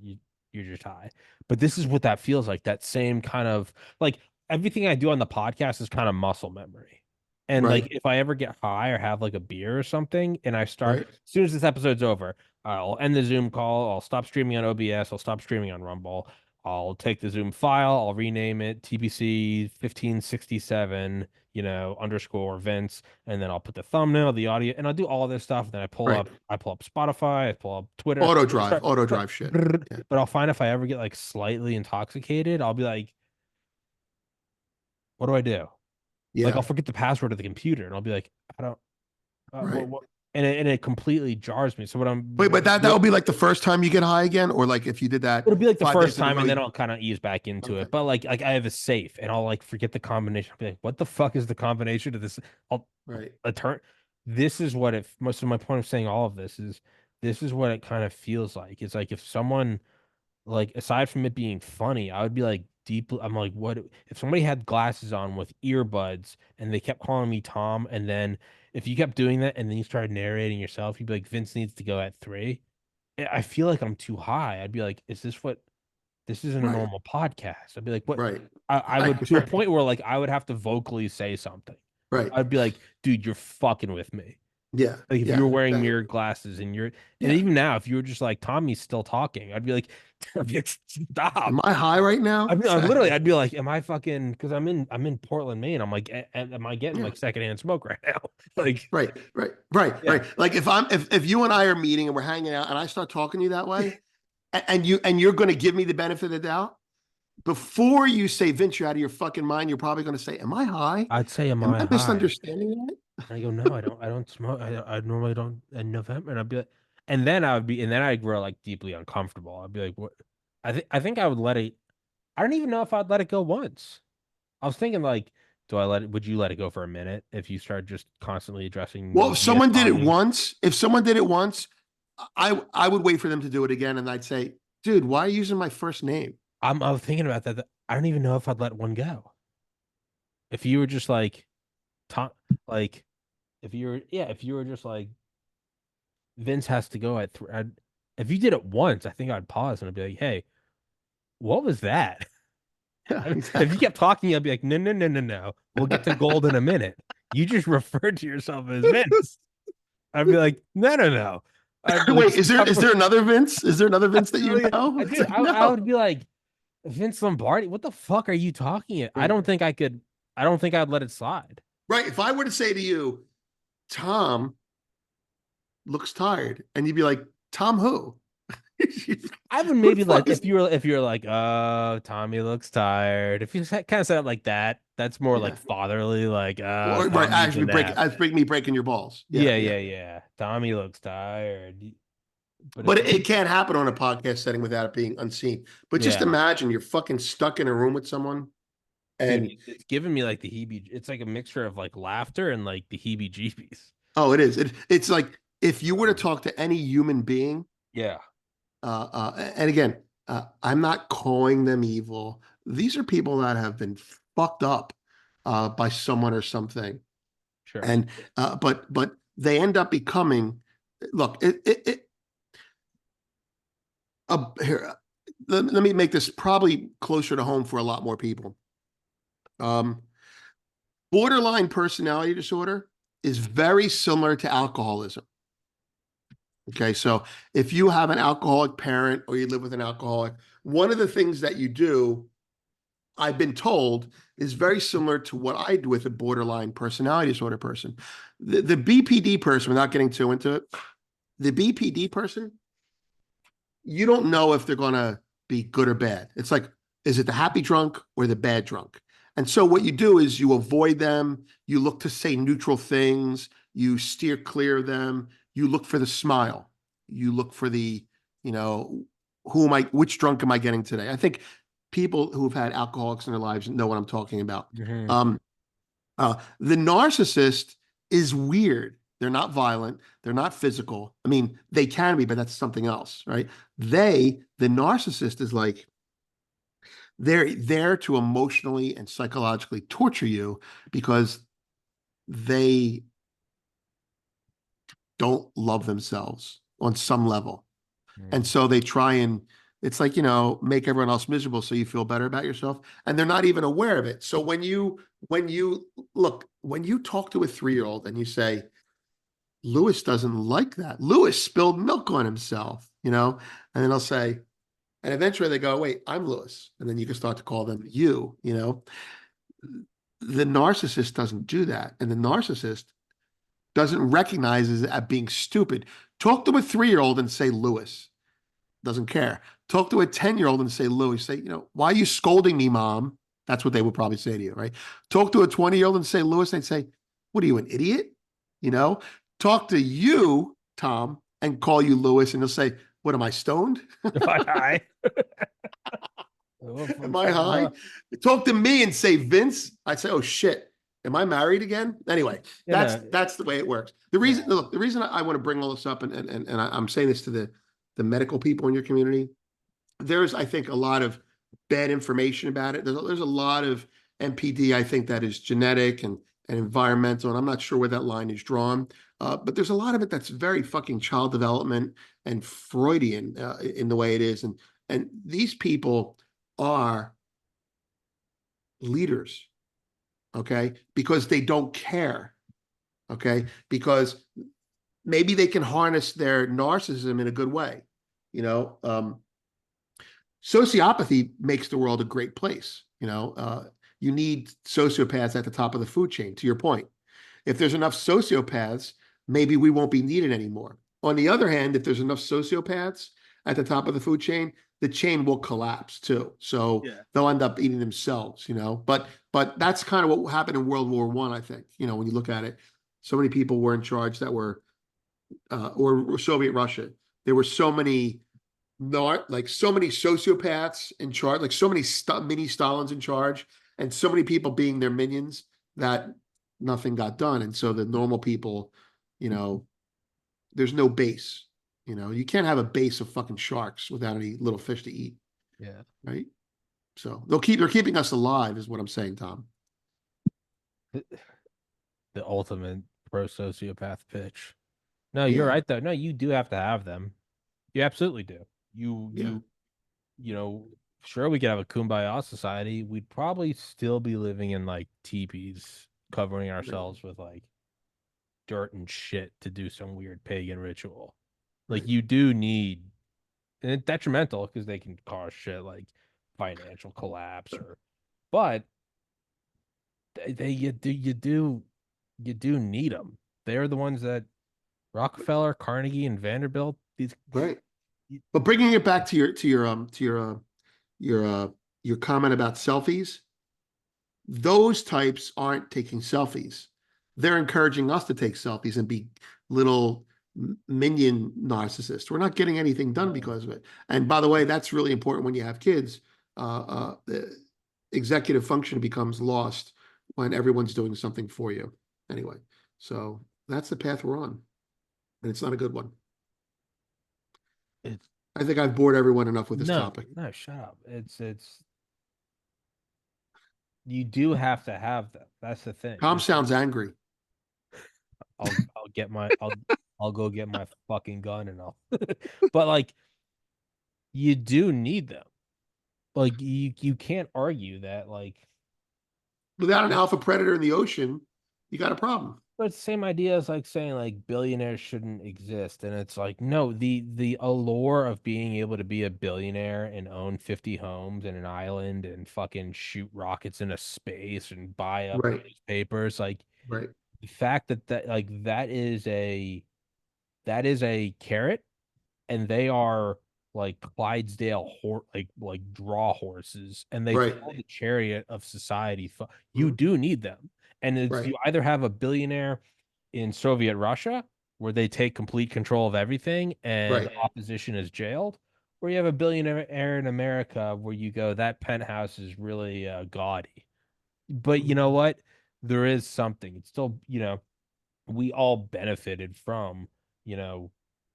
just high. But this is what that feels like. That same kind of like everything I do on the podcast is kind of muscle memory. And like Right. if I ever get high or have like a beer or something, and I start Right. as soon as this episode's over, I'll end the Zoom call. I'll stop streaming on OBS. I'll stop streaming on Rumble. I'll take the Zoom file. I'll rename it TPC 1567 underscore events, and then I'll put the thumbnail, the audio, and I'll do all this stuff. Then Right. I pull up Spotify, I pull up Twitter, I start, Auto but, drive shit. Yeah. but I'll find if I ever get like slightly intoxicated, I'll be like, what do I do? Like I'll Yeah. forget the password of the computer, and I'll be like, I don't, Right. what, and it completely jars me. So what Wait, but that what would be like the first time you get high again, or like if you did that it'll be like the 5 days first in a time, row. and then I'll kind of ease back into Okay. it. But like I have a safe, and I'll like forget the combination. I'll be like, what the fuck is the combination to this? I'll Right. a turn. This is what it. Most of my point of saying all of this is what it kind of feels like. It's like if someone like aside from it being funny, I would be like deeply. I'm like, what if somebody had glasses on with earbuds and they kept calling me Tom, and then if you kept doing that and then you started narrating yourself, you'd be like, Vince needs to go at 3. I feel like I'm too high. I'd be like, is this what this isn't a Right. normal podcast. I'd be like, what? Right. I would Right. to a point where like I would have to vocally say something. Right. I'd be like, dude, you're fucking with me. Yeah. Like if you Yeah. were wearing Exactly. mirrored glasses and Yeah. even now, if you were just like Tommy's still talking, I'd be like, I'd be like, Am stop. I high right now? I literally, I'd be like, am I fucking? Because I'm in Portland, Maine. I'm like, am I getting Yeah. like secondhand smoke right now? Like, Right. Right. Right. yeah, Right. Like if you and I are meeting and we're hanging out and I start talking to you that way, and you're going to give me the benefit of the doubt before you say, Vince, you're out of your fucking mind, you're probably going to say, am I high? I'd say, am Am I I high? misunderstanding And I go, no, I don't smoke. I normally don't in November. And I'd be like, and then I'd grow like deeply uncomfortable. I'd be like, what? I think I would let it. I don't even know if I'd let it go once. I was thinking like, would you let it go for a minute if you start just constantly addressing Well, if me as someone did it Tommy? once, I would wait for them to do it again, and I'd say, "Dude, why are you using my first name?" I was thinking about that. I don't even know if I'd let one go. If you were just like, Tom, like, if you were just like, Vince has to go at 3. If you did it once, I think I'd pause and I'd be like, hey, what was that? Yeah, If you exactly. kept talking, I'd be like, no, no, no, no, no. We'll get to gold in a minute. You just referred to yourself as Vince. I'd be like, no, no, no. I'd be like, Wait, is there another Vince? Is there another Vince that you know? It's dude, like, I no. would be like, Vince Lombardi, what the fuck are you talking about? I Right. don't think I could. I don't think I'd let it slide. Right. If I were to say to you, Tom looks tired, and you'd be like, Tom who? I would Who the maybe let fuck is if you're like, Tommy looks tired. If you kind of said it like that, that's more yeah. like fatherly, like, Or right, Tom needs a nap. as me breaking your balls. Yeah, Yeah, yeah. yeah, yeah. Tommy looks tired. But But if it can't happen on a podcast setting without it being unseen. But just yeah, imagine you're fucking stuck in a room with someone dude, and it's giving me like the heebie. It's like a mixture of like laughter and like the heebie-jeebies. oh, it is. It's like if you were to talk to any human being, Yeah, and again, I'm not calling them evil. These are people that have been fucked up by someone or something, sure. and but they end up becoming. Look, here. Let me make this probably closer to home for a lot more people. Um, Borderline personality disorder is very similar to alcoholism. Okay, so if you have an alcoholic parent or you live with an alcoholic, one of the things that you do, I've been told, is very similar to what I do with a borderline personality disorder person. The BPD person, without getting too into it, the BPD person, you don't know if they're going to be good or bad. It's like, is it the happy drunk or the bad drunk? And so what you do is you avoid them, you look to say neutral things, you steer clear of them, you look for the smile, you look for the, you know, which drunk am I getting today? I think people who've had alcoholics in their lives know what I'm talking about. Hmm. Um, the narcissist is weird. They're not violent. They're not physical. I mean, they can be, but that's something else, right? The narcissist is like, they're there to emotionally and psychologically torture you because they don't love themselves on some level. And so they try and it's like, make everyone else miserable so you feel better about yourself. And they're not even aware of it. So when you talk to a 3-year-old and you say, Lewis doesn't like that. Lewis spilled milk on himself, and then they'll say, and eventually they go, wait, I'm Lewis. And then you can start to call them you. The narcissist doesn't do that. And the narcissist doesn't recognize it as being stupid. Talk to a 3-year-old and say, Lewis. Doesn't care. Talk to a 10-year-old and say, Lewis, say, why are you scolding me, mom? That's what they would probably say to you, right? Talk to a 20-year-old and say, Lewis, they'd say, what are you, an idiot? You know, talk to you, Tom, and call you Lewis, and they'll say, what am I stoned? If I Am I high? Talk to me and say, Vince. I'd say, oh shit, am I married again? Anyway, you know, that's the way it works. The reason, yeah. look, the reason I want to bring all this up, and I'm saying this to the medical people in your community, there's, I think, a lot of bad information about it. There's a lot of MPD, I think, that is genetic and environmental, and I'm not sure where that line is drawn. But there's a lot of it that's very fucking child development and Freudian in the way it is. And these people are leaders, okay? Because they don't care, okay? Because maybe they can harness their narcissism in a good way. You know, sociopathy makes the world a great place. You need sociopaths at the top of the food chain, to your point. If there's enough sociopaths, maybe we won't be needed anymore. On the other hand, if there's enough sociopaths at the top of the food chain, the chain will collapse too. So Yeah. they'll end up eating themselves. But that's kind of what happened in World War One, I think. When you look at it, so many people were in charge that were or Soviet Russia. There were so many not like so many sociopaths in charge, like so many mini Stalins in charge, and so many people being their minions that nothing got done. And so the normal people, you know, there's no base. You can't have a base of fucking sharks without any little fish to eat, Yeah. right? So they're keeping us alive, is what I'm saying, Tom. The ultimate pro sociopath pitch. No, you're Yeah, right though. No, you do have to have them. You absolutely do. You yeah, you you know, sure we could have a kumbaya society. We'd probably still be living in like teepees, covering right. ourselves with like dirt and shit to do some weird pagan ritual. Like Right. you do need, and it's detrimental because they can cause shit like financial collapse or, but you do need them. They're the ones that Rockefeller, Carnegie, and Vanderbilt. These, Right. But bringing it back to your your comment about selfies, those types aren't taking selfies. They're encouraging us to take selfies and be little minion narcissists. We're not getting anything done no. because of it. And by the way, that's really important when you have kids. The executive function becomes lost when everyone's doing something for you. Anyway, so that's the path we're on, and it's not a good one. It's I think I've bored everyone enough with this no, topic. no, shut up. It's you do have to have them. That's the thing. Tom sounds angry. I'll go get my fucking gun and I'll but like you do need them. Like you can't argue that like Without an alpha predator in the ocean, you got a problem. but it's the same idea as like saying like billionaires shouldn't exist. And it's like, no, the allure of being able to be a billionaire and own 50 homes and an island and fucking shoot rockets into space and buy up Right, newspapers, like right, the fact that like that is a carrot and they are like Clydesdale like draw horses and they right, pull the chariot of society. You mhm, do need them. And it's right, you either have a billionaire in Soviet Russia where they take complete control of everything and right. opposition is jailed, or you have a billionaire in America where you go, that penthouse is really gaudy. But you Mhm. know what? There is something. It's still, we all benefited from, you know,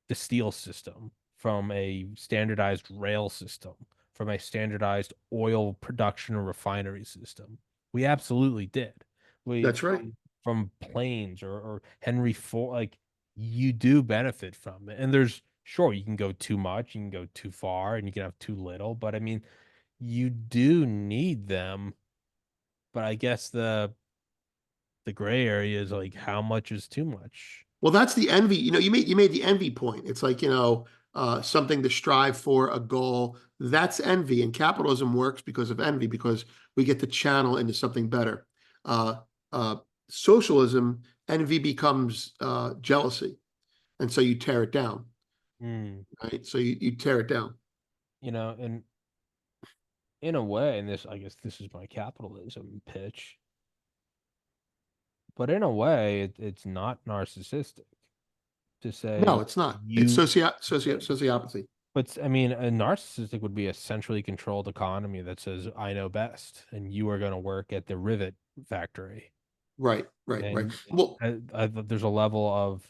the steel system, from a standardized rail system, from a standardized oil production and refinery system. We absolutely did. We That's right. from planes or Henry Ford, like you do benefit from it. And there's sure you can go too much, you can go too far, and you can have too little, but I mean, you do need them. But I guess the gray area is like how much is too much. Well, that's the envy. You made the envy point. It's like, something to strive for, a goal. That's envy. And capitalism works because of envy, because we get to channel into something better. Uh, uh, Socialism, envy becomes jealousy. And so you tear it down, Mm. right? So you tear it down. And in a way, and this I guess this is my capitalism pitch, but in a way, it's not narcissistic to No, say it's not. It's you. sociopathy. But I mean, a narcissistic would be a centrally controlled economy that says I know best, and you are going to work at the rivet factory, Right, right, right. and Well, there's a level of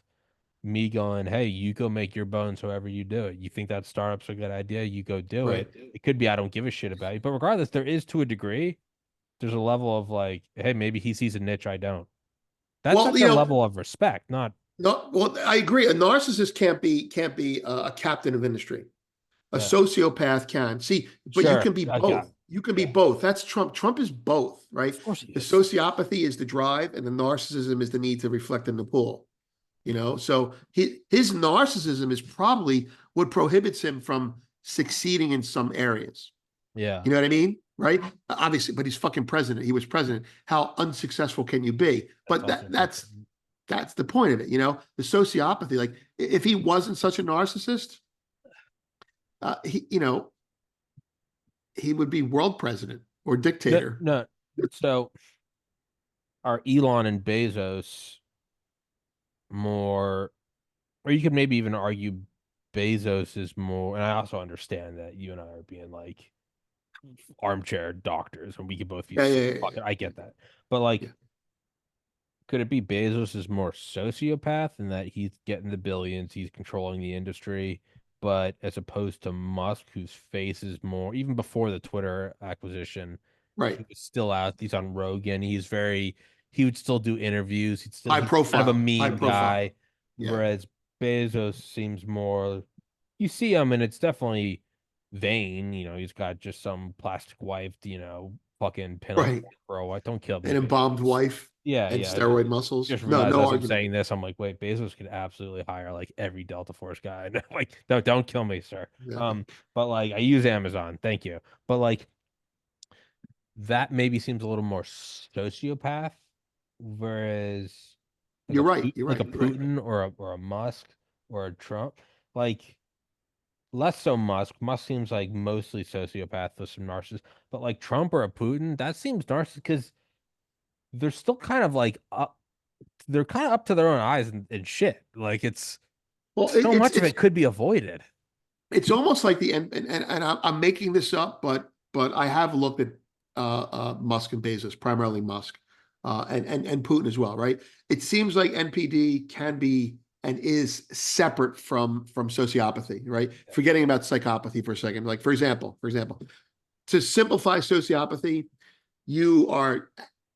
me going, hey, you go make your bones however you do it. You think that startup's a good idea, you go do right. it. It could be I don't give a shit about you, but regardless, there is to a degree, there's a level of like, hey, maybe he sees a niche I don't. That's Well, like a level of respect, not no, well, I agree. A narcissist can't be a captain of industry. A yeah. sociopath can. See, but you Sure. can be I got both. You can be yeah. both. That's Trump. Trump is both, right? Of course he The is. sociopathy is the drive, and the narcissism is the need to reflect in the pool. So his narcissism is probably what prohibits him from succeeding in some areas. Yeah. You know what I mean? Right? Obviously, but he's fucking president. He was president. How unsuccessful can you be? That's But also fucking that's the point of it. The sociopathy. Like, if he wasn't such a narcissist, he he would be world president or no dictator. no. So are Elon and Bezos more, or you could maybe even argue Bezos is more, and I also understand that you and I are being like armchair doctors and we could both be Yeah, so yeah, yeah, fucking, I get that. But like, yeah. could it be Bezos is more sociopath in that he's getting the billions, he's controlling the industry, but as opposed to Musk, whose face is more, even before the Twitter acquisition, Right. he was still out. He's on Rogan. He would still do interviews. High He's kind of a profile. High meme profile. guy, Yeah. whereas Bezos seems more, you see him and it's definitely vain. He's got just some plastic wife, fucking pinup Right. bro. Don't kill me, An embalmed Bezos. wife. Yeah, and yeah. steroid muscles. Just No, realized no as I'm argument. saying this, I'm like, wait, Bezos could absolutely hire like every Delta Force guy. Like, no, don't kill me, sir. Yeah. But like I use Amazon, thank you. But like that maybe seems a little more sociopath, whereas like You're right. You're Like a right. You're right. Putin or a Musk or a Trump, like less so Musk. Musk seems like mostly sociopath with some narcissist, but like Trump or a Putin, that seems narcissist because they're still kind of like up, they're kind of up to their own eyes and shit. Like it's Well, so much of it could be avoided. it's almost like the and I'm making this up, but I have looked at Musk and Bezos, primarily Musk, and Putin as well, right? It seems like NPD can be and is separate from sociopathy, right? Forgetting about psychopathy for a second. Like for example, to simplify sociopathy, you are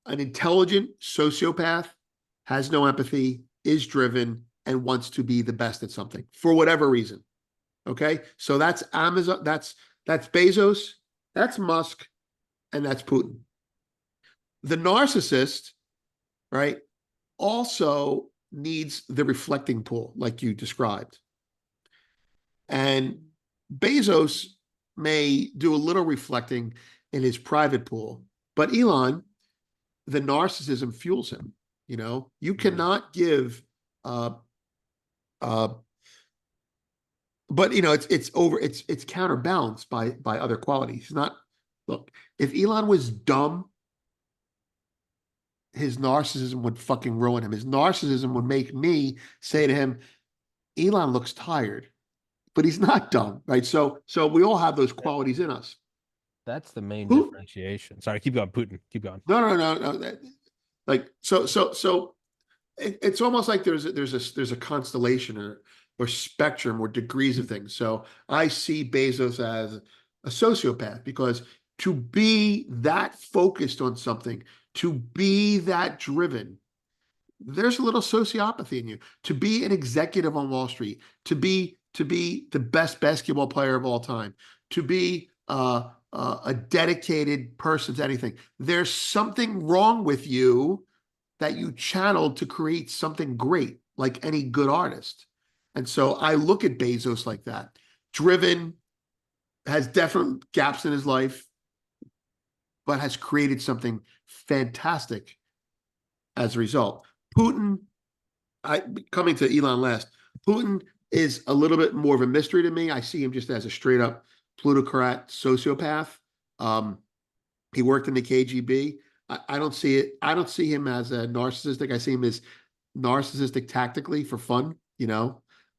an intelligent sociopath, has no empathy, is driven, and wants to be the best at something for whatever reason. Okay, so that's Amazon, that's Bezos, that's Musk, and that's Putin. The narcissist, right, also needs the reflecting pool, like you described. And Bezos may do a little reflecting in his private pool, but Elon, the narcissism fuels him. You know, you Mhm. cannot give uh uh but you know it's counterbalanced by other qualities. It's not look, if Elon was dumb, his narcissism would fucking ruin him. His narcissism would make me say to him, Elon looks tired, but he's not dumb, right? So we all have those qualities in us. That's the main Who? differentiation. Sorry, keep going, Putin. Keep going. No. Like so it's almost like there's a constellation or spectrum or degrees of things. So I see Bezos as a sociopath because to be that focused on something, to be that driven, there's a little sociopathy in you. To be an executive on Wall Street, to be the best basketball player of all time, to be a dedicated person to anything. There's something wrong with you that you channeled to create something great, like any good artist. And so I look at Bezos like that. Driven, has definite gaps in his life, but has created something fantastic as a result. Putin, I coming to Elon last, Putin is a little bit more of a mystery to me. I see him just as a straight up plutocrat sociopath. Um, he worked in the KGB. I don't see it. I don't see him as a narcissistic. I see him as narcissistic tactically for fun.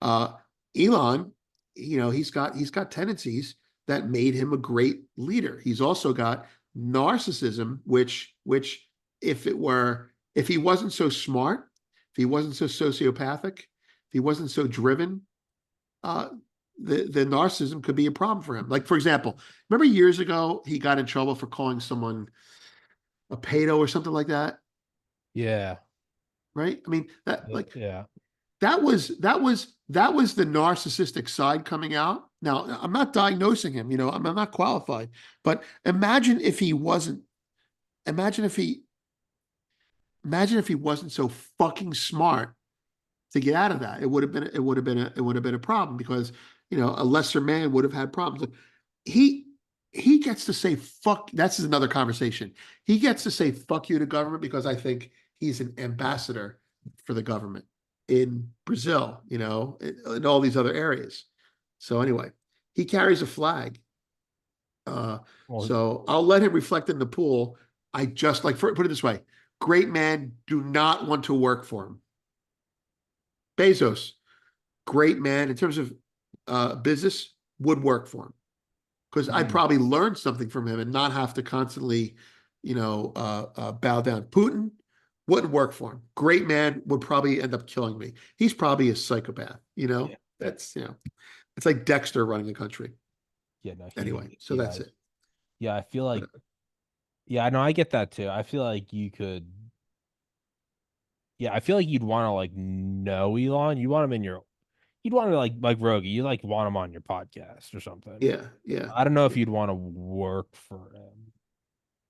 Uh, Elon, he's got tendencies that made him a great leader. He's also got narcissism, which if he wasn't so smart, if he wasn't so sociopathic, if he wasn't so driven, uh, the narcissism could be a problem for him. Like for example, remember years ago he got in trouble for calling someone a pedo or something like that, Yeah. right? I mean that like Yeah. that was the narcissistic side coming out. Now I'm not diagnosing him, I'm not qualified, but imagine if he imagine if he wasn't so fucking smart to get out of that. It would have been a problem because a lesser man would have had problems. Look, he he gets to say fuck. That's another conversation. He gets to say fuck you to government because I think he's an ambassador for the government in Brazil, in all these other areas. So anyway, he carries a flag. Uh, Well, so I'll let him reflect in the pool. I just like put it this way: great men do not want to work for him. Bezos, great man in terms of business, would work for him because I'd mm, probably learn something from him and not have to constantly, bow down. Putin wouldn't work for him. Great man would probably end up killing me. He's probably a psychopath. yeah. It's like Dexter running the country. Yeah, no, Anyway, so yeah. that's it. Yeah, I feel like But yeah, no, I get that too. I feel like you could yeah, I feel like you'd want to like know Elon. You want him in your you'd want to like Rogie, you like want him on your podcast or something. yeah, yeah, I don't know if yeah, you'd want to work for him.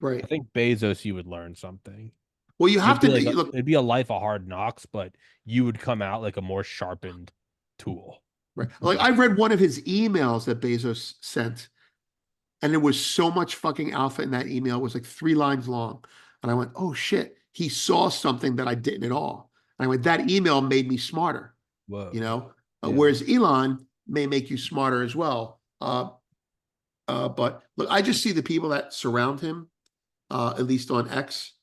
I right. think Bezos you would learn something. Well, you have It'd be to like look, it'd be a life of hard knocks, but you would come out like a more sharpened tool. right. Like I read one of his emails that Bezos sent, and there was so much fucking alpha in that email. It was like 3 lines long. And I went, oh shit, he saw something that I didn't at all. And I went, that email made me smarter, you Whoa. know? Yeah. Whereas Elon may make you smarter as well. But look, I just see the people that surround him, at least on X,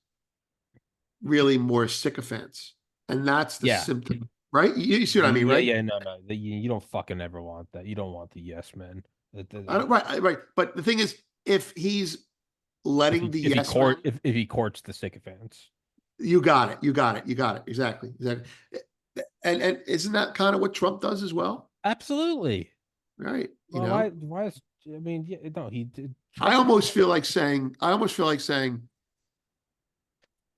really more sycophants. And that's the Yeah. symptom, right? You see what I mean, Yeah, right? yeah, no, no. You don't fucking ever want that. You don't want the yes man. Right. But the thing is, if he's letting the yes man, If he courts the sycophants. you got it. You got it. You got it. Exactly. Exactly. And isn't that kind of what Trump does as well? Absolutely. Right. Well, why is I mean, yeah, no, he did I Trump. almost feel like saying,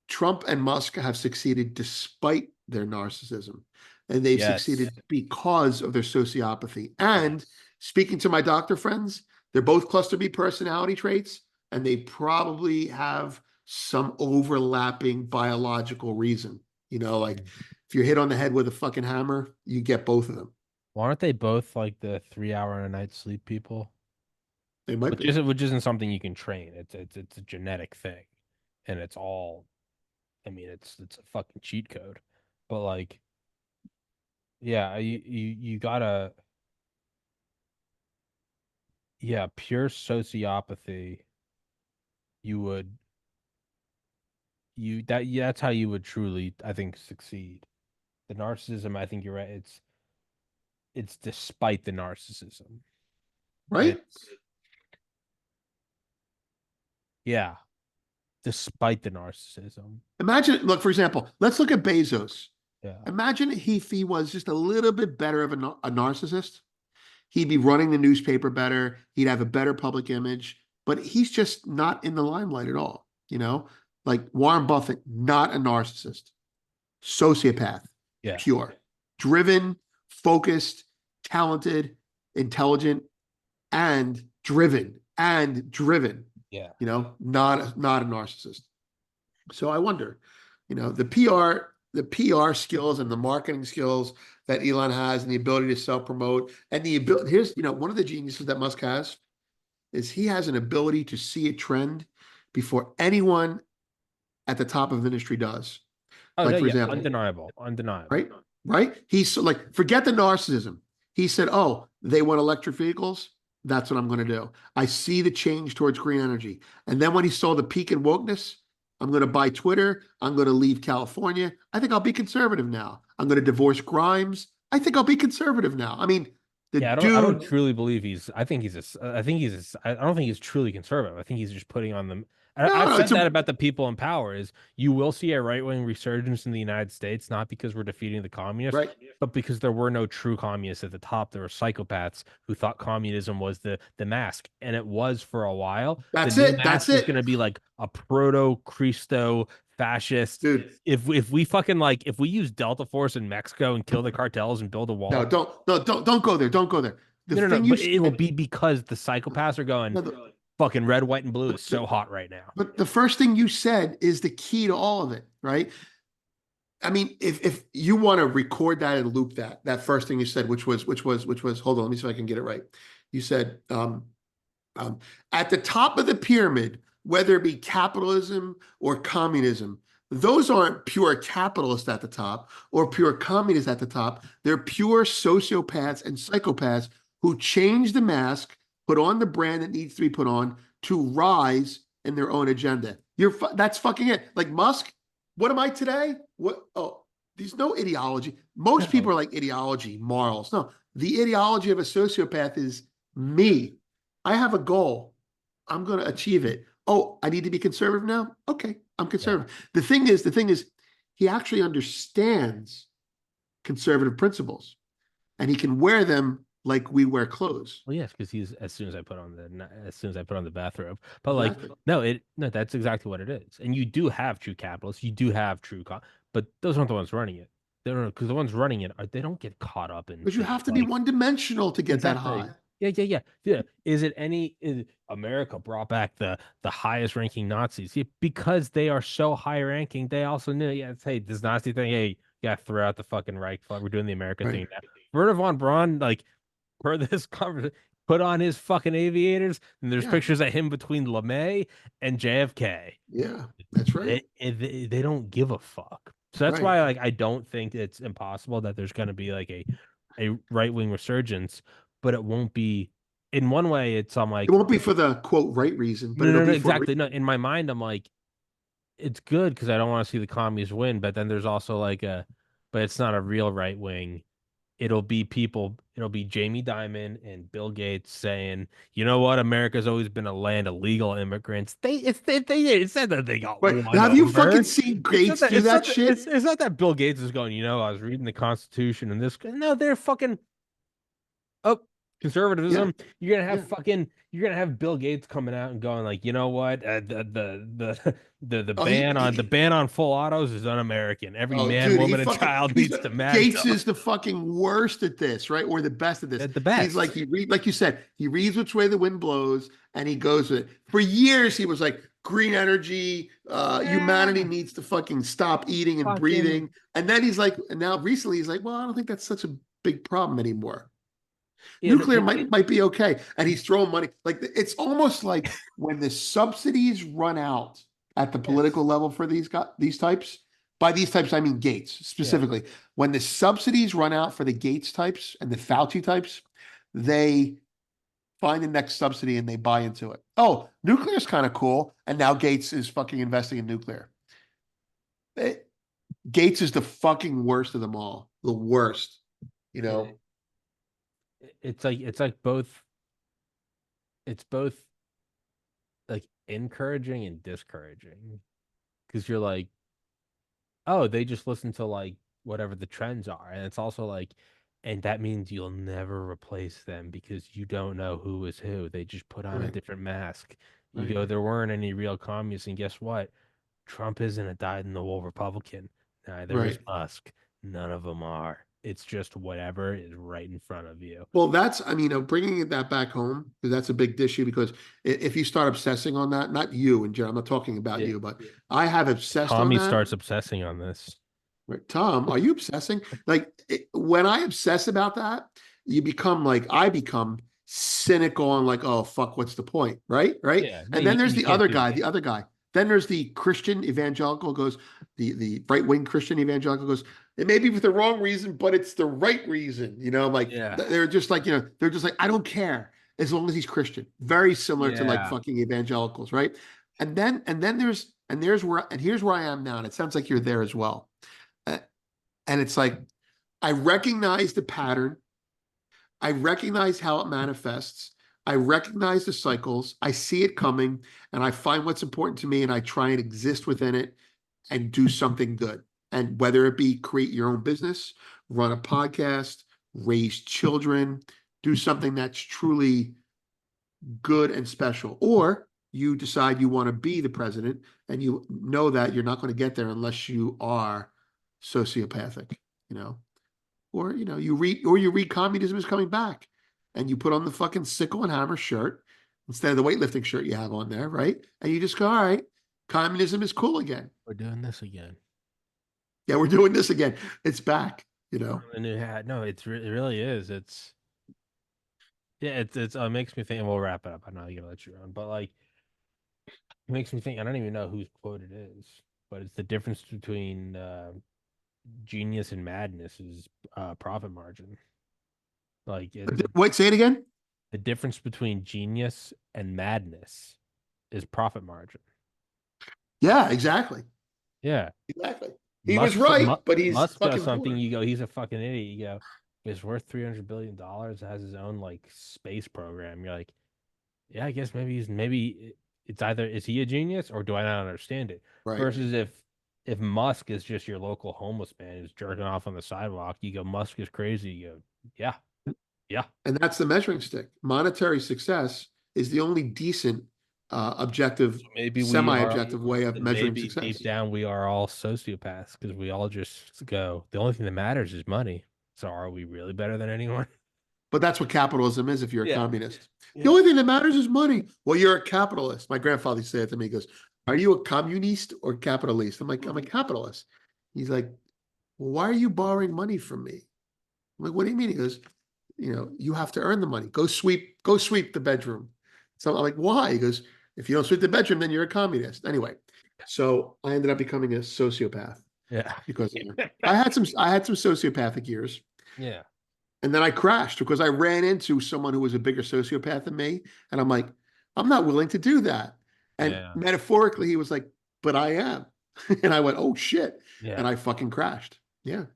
Trump and Musk have succeeded despite their narcissism, and they've Yes. succeeded because of their sociopathy. And Yes. speaking to my doctor friends, they're both cluster B personality traits, and they probably have some overlapping biological reason. Like if you're hit on the head with a fucking hammer, you get both of them. Why aren't they both like the 3 hour a night sleep people? They might be. Which isn't something you can train. It's a genetic thing. And it's all I mean, it's a fucking cheat code. But like, yeah, you gotta yeah, pure sociopathy, you would you that yeah, that's how you would truly, I think, succeed. The narcissism, I think you're right. It's despite the narcissism. Right? It's yeah, despite the narcissism. Imagine, look, for example, let's look at Bezos. Yeah. Imagine if he was just a little bit better of a narcissist. He'd be running the newspaper better. He'd have a better public image, but he's just not in the limelight at all. Like Warren Buffett, not a narcissist, sociopath, Yeah. pure, driven, focused, talented, intelligent, and driven. Yeah. Not a narcissist. So I wonder, the PR skills and the marketing skills that Elon has, and the ability to self promote, and the ability. Here's one of the geniuses that Musk has is he has an ability to see a trend before anyone at the top of the industry does. Oh, Like no, for yeah, example, undeniable, undeniable. right, right. He's like, forget the narcissism. He said, "Oh, they want electric vehicles. That's what I'm going to do. I see the change towards green energy." And then when he saw the peak in wokeness, I'm going to buy Twitter. I'm going to leave California. I think I'll be conservative now. I'm going to divorce Grimes. I think I'll be conservative now. I mean, the Yeah, I don't dude, truly believe I think I don't think he's truly conservative. I think he's just putting on them. I've no, said it's that a about the people in power is you will see a right-wing resurgence in the United States, not because we're defeating the communists, right. but because there were no true communists at the top. There were psychopaths who thought communism was the mask, and it was for a while. The That's new it. That's mask is going it, to be like a proto Christo fascist. dude. If we fucking like if we use Delta Force in Mexico and kill the cartels and build a No, wall, don't go there. Don't go there. The no, no, no. thing you But it will said, be because the psychopaths are going no, the, fucking red, white, and blue is but, so hot right now. but the first thing you said is the key to all of it, right? I mean, if you want to record that and loop that first thing you said, which was, hold on, let me see if I can get it right. You said, um, at the top of the pyramid, whether it be capitalism or communism, those aren't pure capitalists at the top or pure communists at the top. They're pure sociopaths and psychopaths who change the mask, put on the brand that needs to be put on to rise in their own agenda. That's fucking it. Like Musk, what am I today? What? Oh, there's no ideology. Most people No. are like ideology, morals. No, the ideology of a sociopath is me. I have a goal. I'm going to achieve it. Oh, I need to be conservative now? Okay, I'm Yeah. conservative. The thing is, he actually understands conservative principles, and he can wear them like we wear clothes. Well, yes, because he's as soon as I put on the bathrobe. But like, Exactly. no, that's exactly what it is. And you do have true capitalists, you do have but those aren't the ones running it. They don't because the ones running it are they don't get caught up in Because you things have to be like one dimensional to get that exactly. high. Yeah. Is America brought back the highest ranking Nazis? Yeah, because they are so high ranking, they also knew, yeah, it's, hey, this Nazi thing, hey, you gotta throw out the fucking Reich flag. We're doing the America Right. thing now. Werner von Braun, like, per this conversation, put on his fucking aviators, and there's Yeah. pictures of him between LeMay and JFK. Yeah. That's right. They don't give a fuck. So that's Right. why, like, I don't think it's impossible that there's gonna be like a right wing resurgence, but it won't be. In one way, it's I'm It like, won't be for the quote right reason, but no, it'll no, no, be for a exactly. No, in my mind, I'm like, it's good because I don't want to see the commies win, but then there's also like but it's not a real right wing. It'll be Jamie Dimon and Bill Gates saying, you know what, America's always been a land of legal immigrants. It said that they got But won have you fucking over. seen Gates do that shit? It's not that Bill Gates is going, I was reading the Constitution and this. No, they're fucking. Oh, Yeah. conservatism. Yeah. You're gonna have Bill Gates coming out and going like, you know what? Oh, The ban on full autos is un-American. Every oh, man, dude, woman, and child needs to match Gates up. is the fucking worst at this, right? Or the best at this. At the He's like, best. like you said, he reads which way the wind blows and he goes with it. For years, he was like, green energy, humanity Yeah. needs to fucking stop eating and Fucking breathing. And then he's like, and now recently he's like, well, I don't think that's such a big problem anymore. Nuclear might be okay. And he's throwing money. Like it's almost like when the subsidies run out at the yes. political level for these types. By these types, I mean Gates Yeah. specifically. When the subsidies run out for the Gates types and the Fauci types, they find the next subsidy and they buy into it. Oh, nuclear is kind of cool. And now Gates is fucking investing in nuclear. It- Gates is the fucking worst of them all. The worst, you know? It, it's like both it's both like encouraging and discouraging because you're like, oh, they just listen to like whatever the trends are. And it's also like, and that means you'll never replace them because you don't know who is who. They just put on a Right, different mask. You right. go, there weren't any real communists. And guess what? Trump isn't a dyed in the wool Republican. Neither is Right. Musk. None of them are. It's just whatever is right in front of you. Well, I mean, bringing that back home, because that's a big issue. Because if you start obsessing on that, not you and Jerry, I'm not talking about Yeah. you, but I have obsessed on Tommy that. starts obsessing on this. Right. Tom, are you obsessing? Like when I obsess about that, you become like, I become cynical and like, oh, fuck, what's the point? Right. Right. Yeah, And then there's and you the can't other do guy, that. Then there's the Christian evangelical goes, the right wing Christian evangelical goes, it may be for the wrong reason, but it's the right reason. Like Yeah. they're just like, they're just like, I don't care as long as he's Christian. Very similar to like Yeah. fucking evangelicals, right? And here's where I am now. And it sounds like you're there as well. Uh, and it's like, I recognize the pattern. I recognize how it manifests. I recognize the cycles. I see it coming and I find what's important to me and I try and exist within it and do something good. And whether it be create your own business, run a podcast, raise children, do something that's truly good and special, or you decide you want to be the president and you know that you're not going to get there unless you are sociopathic, you know, or you read communism is coming back and you put on the fucking sickle and hammer shirt instead of the weightlifting shirt you have on there, right? And you just go, all right, communism is cool again. We're doing this again. Yeah, we're doing this again. It's back, you Put know. on the new hat. No, it really is. It's it makes me think, and we'll wrap it up. I know you gotta let you run, but like it makes me think. I don't even know whose quote it is, but it's the difference between genius and madness is profit margin. Like Wait, say it again. the difference between genius and madness is profit margin. Yeah, exactly. Yeah, Exactly. He was right, but he's Musk does fucking something. poor. You go, he's a fucking idiot. You go, it's worth $300 billion. Has his own like space program. You're like, yeah, I guess maybe it's either is he a genius or do I not understand it? Right. Versus if Musk is just your local homeless man who's jerking off on the sidewalk, you go, Musk is crazy. You go, yeah, yeah. And that's the measuring stick. Monetary success is the only decent, objective, So maybe we are, semi-objective way of measuring maybe deep success. down we are all sociopaths because we all just go, the only thing that matters is money. So are we really better than anyone? But that's what capitalism is if you're a Yeah. communist. The Yeah. only thing that matters is money. Well, you're a capitalist. My grandfather said it to me. He goes, "Are you a communist or capitalist?" I'm like, "I'm a capitalist." He's like, "Well, why are you borrowing money from me?" I'm like, "What do you mean?" He goes, "You have to earn the money. Go sweep the bedroom." So I'm like, "Why?" He goes, "If you don't sweep the bedroom, then you're a communist." Anyway, so I ended up becoming a sociopath Yeah. because I had some sociopathic years. Yeah. And then I crashed because I ran into someone who was a bigger sociopath than me. And I'm like, I'm not willing to do that. And Yeah. metaphorically, he was like, but I am. And I went, oh shit. Yeah. And I fucking crashed. Yeah,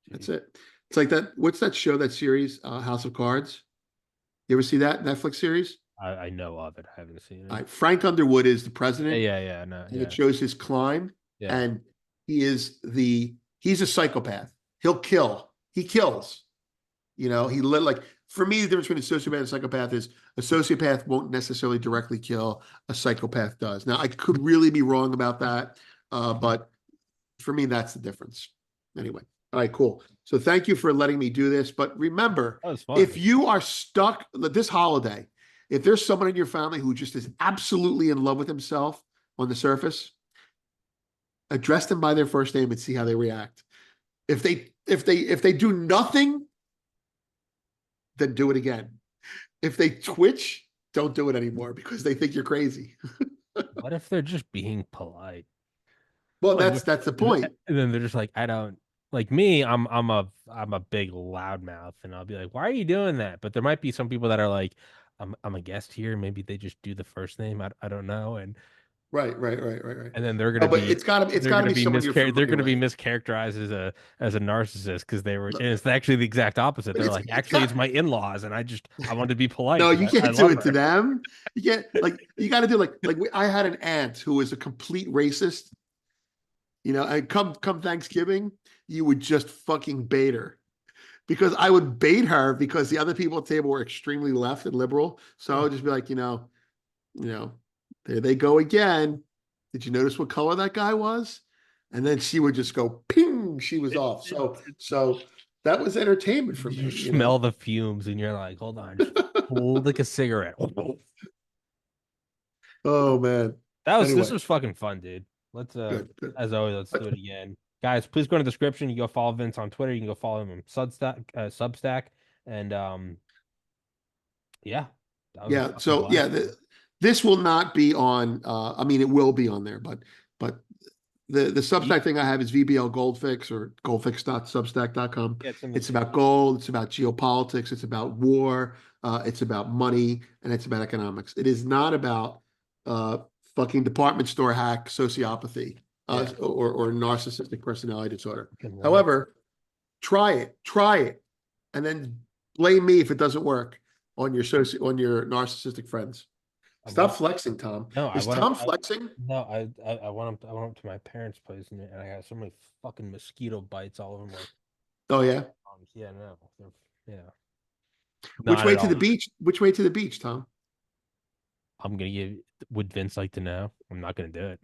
that's Jeez. it. It's like that. What's that show, that series, House of Cards? You ever see that Netflix series? I know of it. I haven't seen All it. right, Frank Underwood is the Yeah, president, yeah, yeah. No, and it yeah. shows his climb. Yeah. And he's a psychopath. He'll kill. He kills. He lit like for me, the difference between a sociopath and a psychopath is a sociopath won't necessarily directly kill, a psychopath does. Now, I could really be wrong about that, but for me, that's the difference. Anyway, all right, cool. So thank you for letting me do this. But remember, That was if fun. you are stuck this holiday, if there's someone in your family who just is absolutely in love with himself on the surface, address them by their first name and see how they react. If they do nothing, then do it again. If they twitch, don't do it anymore because they think you're crazy. What if they're just being polite? Well, Like, that's the and point. then they're just like, I don't like me. I'm a big loudmouth, and I'll be like, why are you doing that? But there might be some people that are like, I'm a guest here. Maybe they just do the first name. I don't know, Right, right, right, right, right. and then they're No, gonna but be it's gotta be someone you're they're familiar gonna be with. mischaracterized as a narcissist because they were, and it's actually the exact opposite. But They're it's like, it's actually, got it's my in-laws, and I wanted to be polite no, because you I can't do love it to her. them. You can't like you got to do like I had an aunt who was a complete racist. And come Thanksgiving, you would just fucking bait her because I would bait her because the other people at the table were extremely left and liberal. So I would just be like, you know, there they go again. Did you notice what color that guy was? And then she would just go ping, she was It, off. it, So that was entertainment for you me. smell the fumes, and you're like, hold on, just hold like a cigarette. Oh man. This Anyway, was fucking fun, dude. Let's good, good. as always, let's do it again. Guys, please go in the description. You can go follow Vince on Twitter. You can go follow him on Substack. And yeah, that was a Yeah. fucking So yeah, blast. this will not be on. I mean, it will be on there, but the Substack thing I have is VBL Goldfix or goldfix.substack.com. Yeah, it's in the It's about gold. It's about geopolitics. It's about war. It's about money, and it's about economics. It is not about uh, fucking department store hack sociopathy yeah. or narcissistic personality disorder. Fucking love. However, try it, and then blame me if it doesn't work on your narcissistic friends. I Stop went. flexing, Tom. No, I Is went up. Tom flexing? No, I went up to my parents' place, and I got so many fucking mosquito bites all over my Oh yeah. arms. Yeah, no, yeah, Which not way at to the all. beach? Which way to the beach, Tom? I'm gonna give. Would Vince like to know? I'm not gonna do it.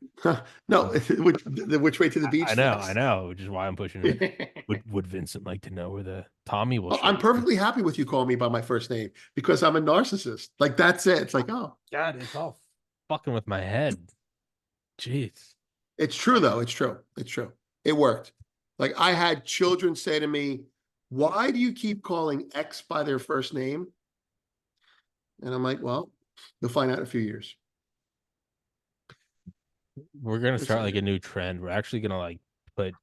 No, Um, which way to the beach I flex? know, which is why I'm pushing it. Would Vincent like to know where the Tommy will Oh, show I'm you? perfectly happy with you calling me by my first name because I'm a narcissist. Like that's it. It's like, oh, God, it's all fucking with my head. Jeez. it's true though. It's true. It's true. It worked. Like I had children say to me, "Why do you keep calling X by their first name?" And I'm like, "Well, you'll find out in a few years." We're gonna That's start it. like a new trend. We're actually gonna like put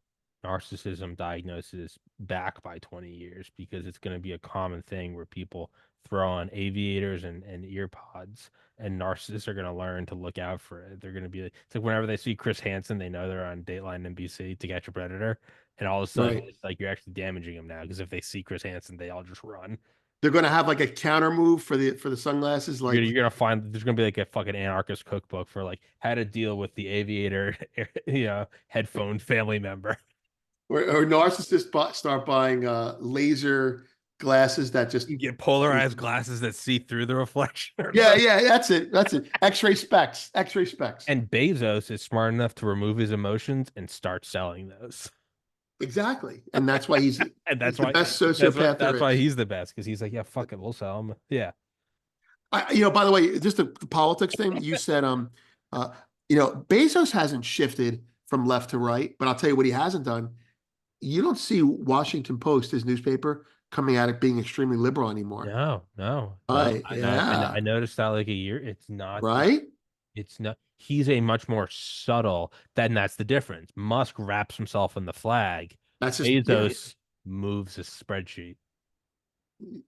narcissism diagnosis back by 20 years because it's gonna be a common thing where people throw on aviators and ear pods, and narcissists are gonna learn to look out for it. They're gonna be like, it's like whenever they see Chris Hansen, they know they're on Dateline NBC To Catch a Predator, and all of a sudden Right. it's like you're actually damaging them now because if they see Chris Hansen, they all just run. They're going to have like a counter move for the sunglasses, like You're gonna find there's gonna be like a fucking anarchist cookbook for like how to deal with the aviator, headphone family member. or narcissists start buying laser glasses that just You get polarized glasses that see through the reflection. yeah, yeah, that's it. X-ray specs, X-ray specs. And Bezos is smart enough to remove his emotions and start selling those. Exactly. And that's why And he's the best sociopath there that's why is. he's the best, because he's like, yeah, fuck it, we'll sell him. Yeah. By the way, just the politics thing, you said, uh, Bezos hasn't shifted from left to right, but I'll tell you what he hasn't done. You don't see Washington Post, his newspaper, coming at it being extremely liberal anymore. No, no, no. Right. I Yeah. noticed that like a year. Right. It's not. He's a much more subtle. Then that's the difference. Musk wraps himself in the flag. That's just, yeah. Bezos moves a spreadsheet.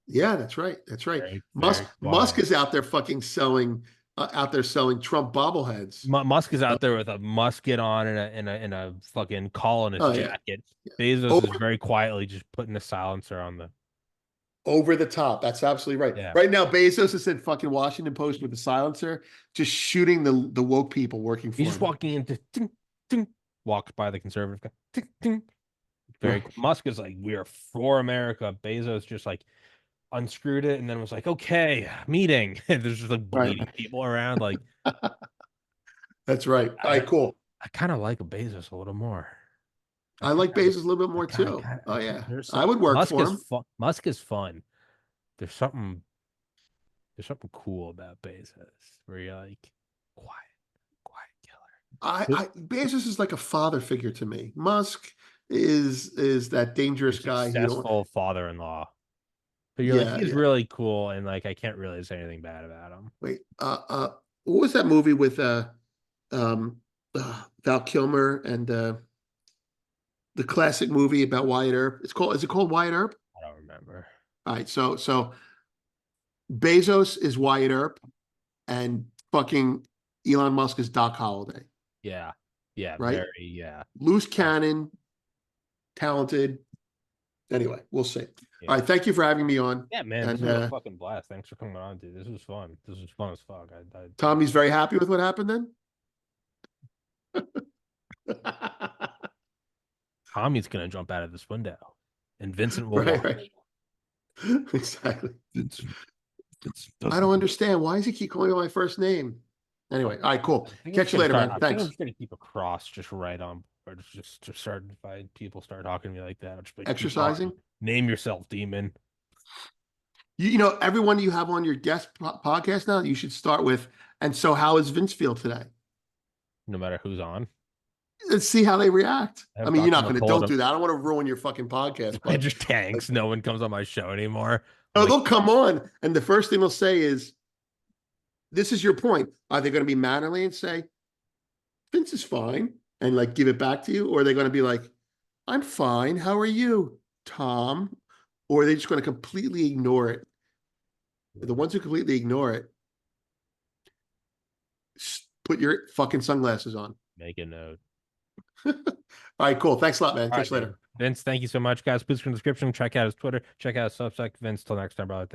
Yeah, that's right. That's right. Very, Musk very Musk quiet. is out there fucking selling out there selling Trump bobbleheads. Musk is Uh, out there with a musket on and a fucking collarnist oh yeah. jacket. Bezos is Over very quietly just putting a silencer on the. over the top. That's absolutely right. Yeah. Right now, Bezos is in fucking Washington Post with the silencer, just shooting the woke people working He's for just him. walking into ting, ting, walked by the conservative guy. Ting, ting. Very Right. Musk is like, we are for America. Bezos just like unscrewed it and then was like, okay, meeting. And there's just like Right. bleeding people around. Like That's right. All I right, cool. I kind of like Bezos a little more. I like Bezos a little bit more I too. kind Oh yeah. there's I some would work Musk for is him. fun. Musk is fun. There's something there's something cool about Bezos where you're like quiet, quiet killer. Bezos is like a father figure to me. Musk is that Your dangerous guy who you don't. successful father-in-law. But you're like, Yeah, he's yeah. really cool, and like I can't really say anything bad about him. Wait, what was that movie with Val Kilmer and the classic movie about Wyatt Earp? Is it called Wyatt Earp? I don't remember. All right, so Bezos is Wyatt Earp and fucking Elon Musk is Doc Holliday, Yeah. Yeah, right? very, yeah. Loose cannon, talented. Anyway, we'll see. All Yeah. right, thank you for having me on. Yeah, man, this And was a fucking blast. Thanks for coming on, dude. This was fun. This was fun as fuck. Tommy's very happy with what happened then. Tommy's gonna jump out of this window, and Vincent will Right, watch. right. Exactly. Vincent I don't doesn't. understand. Why does he keep calling me my first name? Anyway, all right, cool. Catch you later, man. I think I'm Thanks. just gonna keep a cross just right on, or just start if people start talking to me like that. I'll just be like, keep Exercising. talking. Name yourself, demon. Everyone you have on your guest podcast now, you should start with. And so, how is Vince feel today? No matter who's on. Let's see how they react. I I have mean, you're Dr. not going to. Don't McCollum. do that. I don't want to ruin your fucking podcast. It But just tanks. No one comes on my show anymore. I'm no, like, they'll come on, and the first thing they'll say is, "This is your point." Are they going to be mannerly and say, "Vince is fine," and like give it back to you, or are they going to be like, "I'm fine. How are you, Tom?" Or are they just going to completely ignore it? The ones who completely ignore it, put your fucking sunglasses on. make a note. All right, cool. Thanks a lot, man. All Catch right, you man. later. Vince, thank you so much, guys. Please in the description. Check out his Twitter. Check out his Substack. Vince, till next time, brother.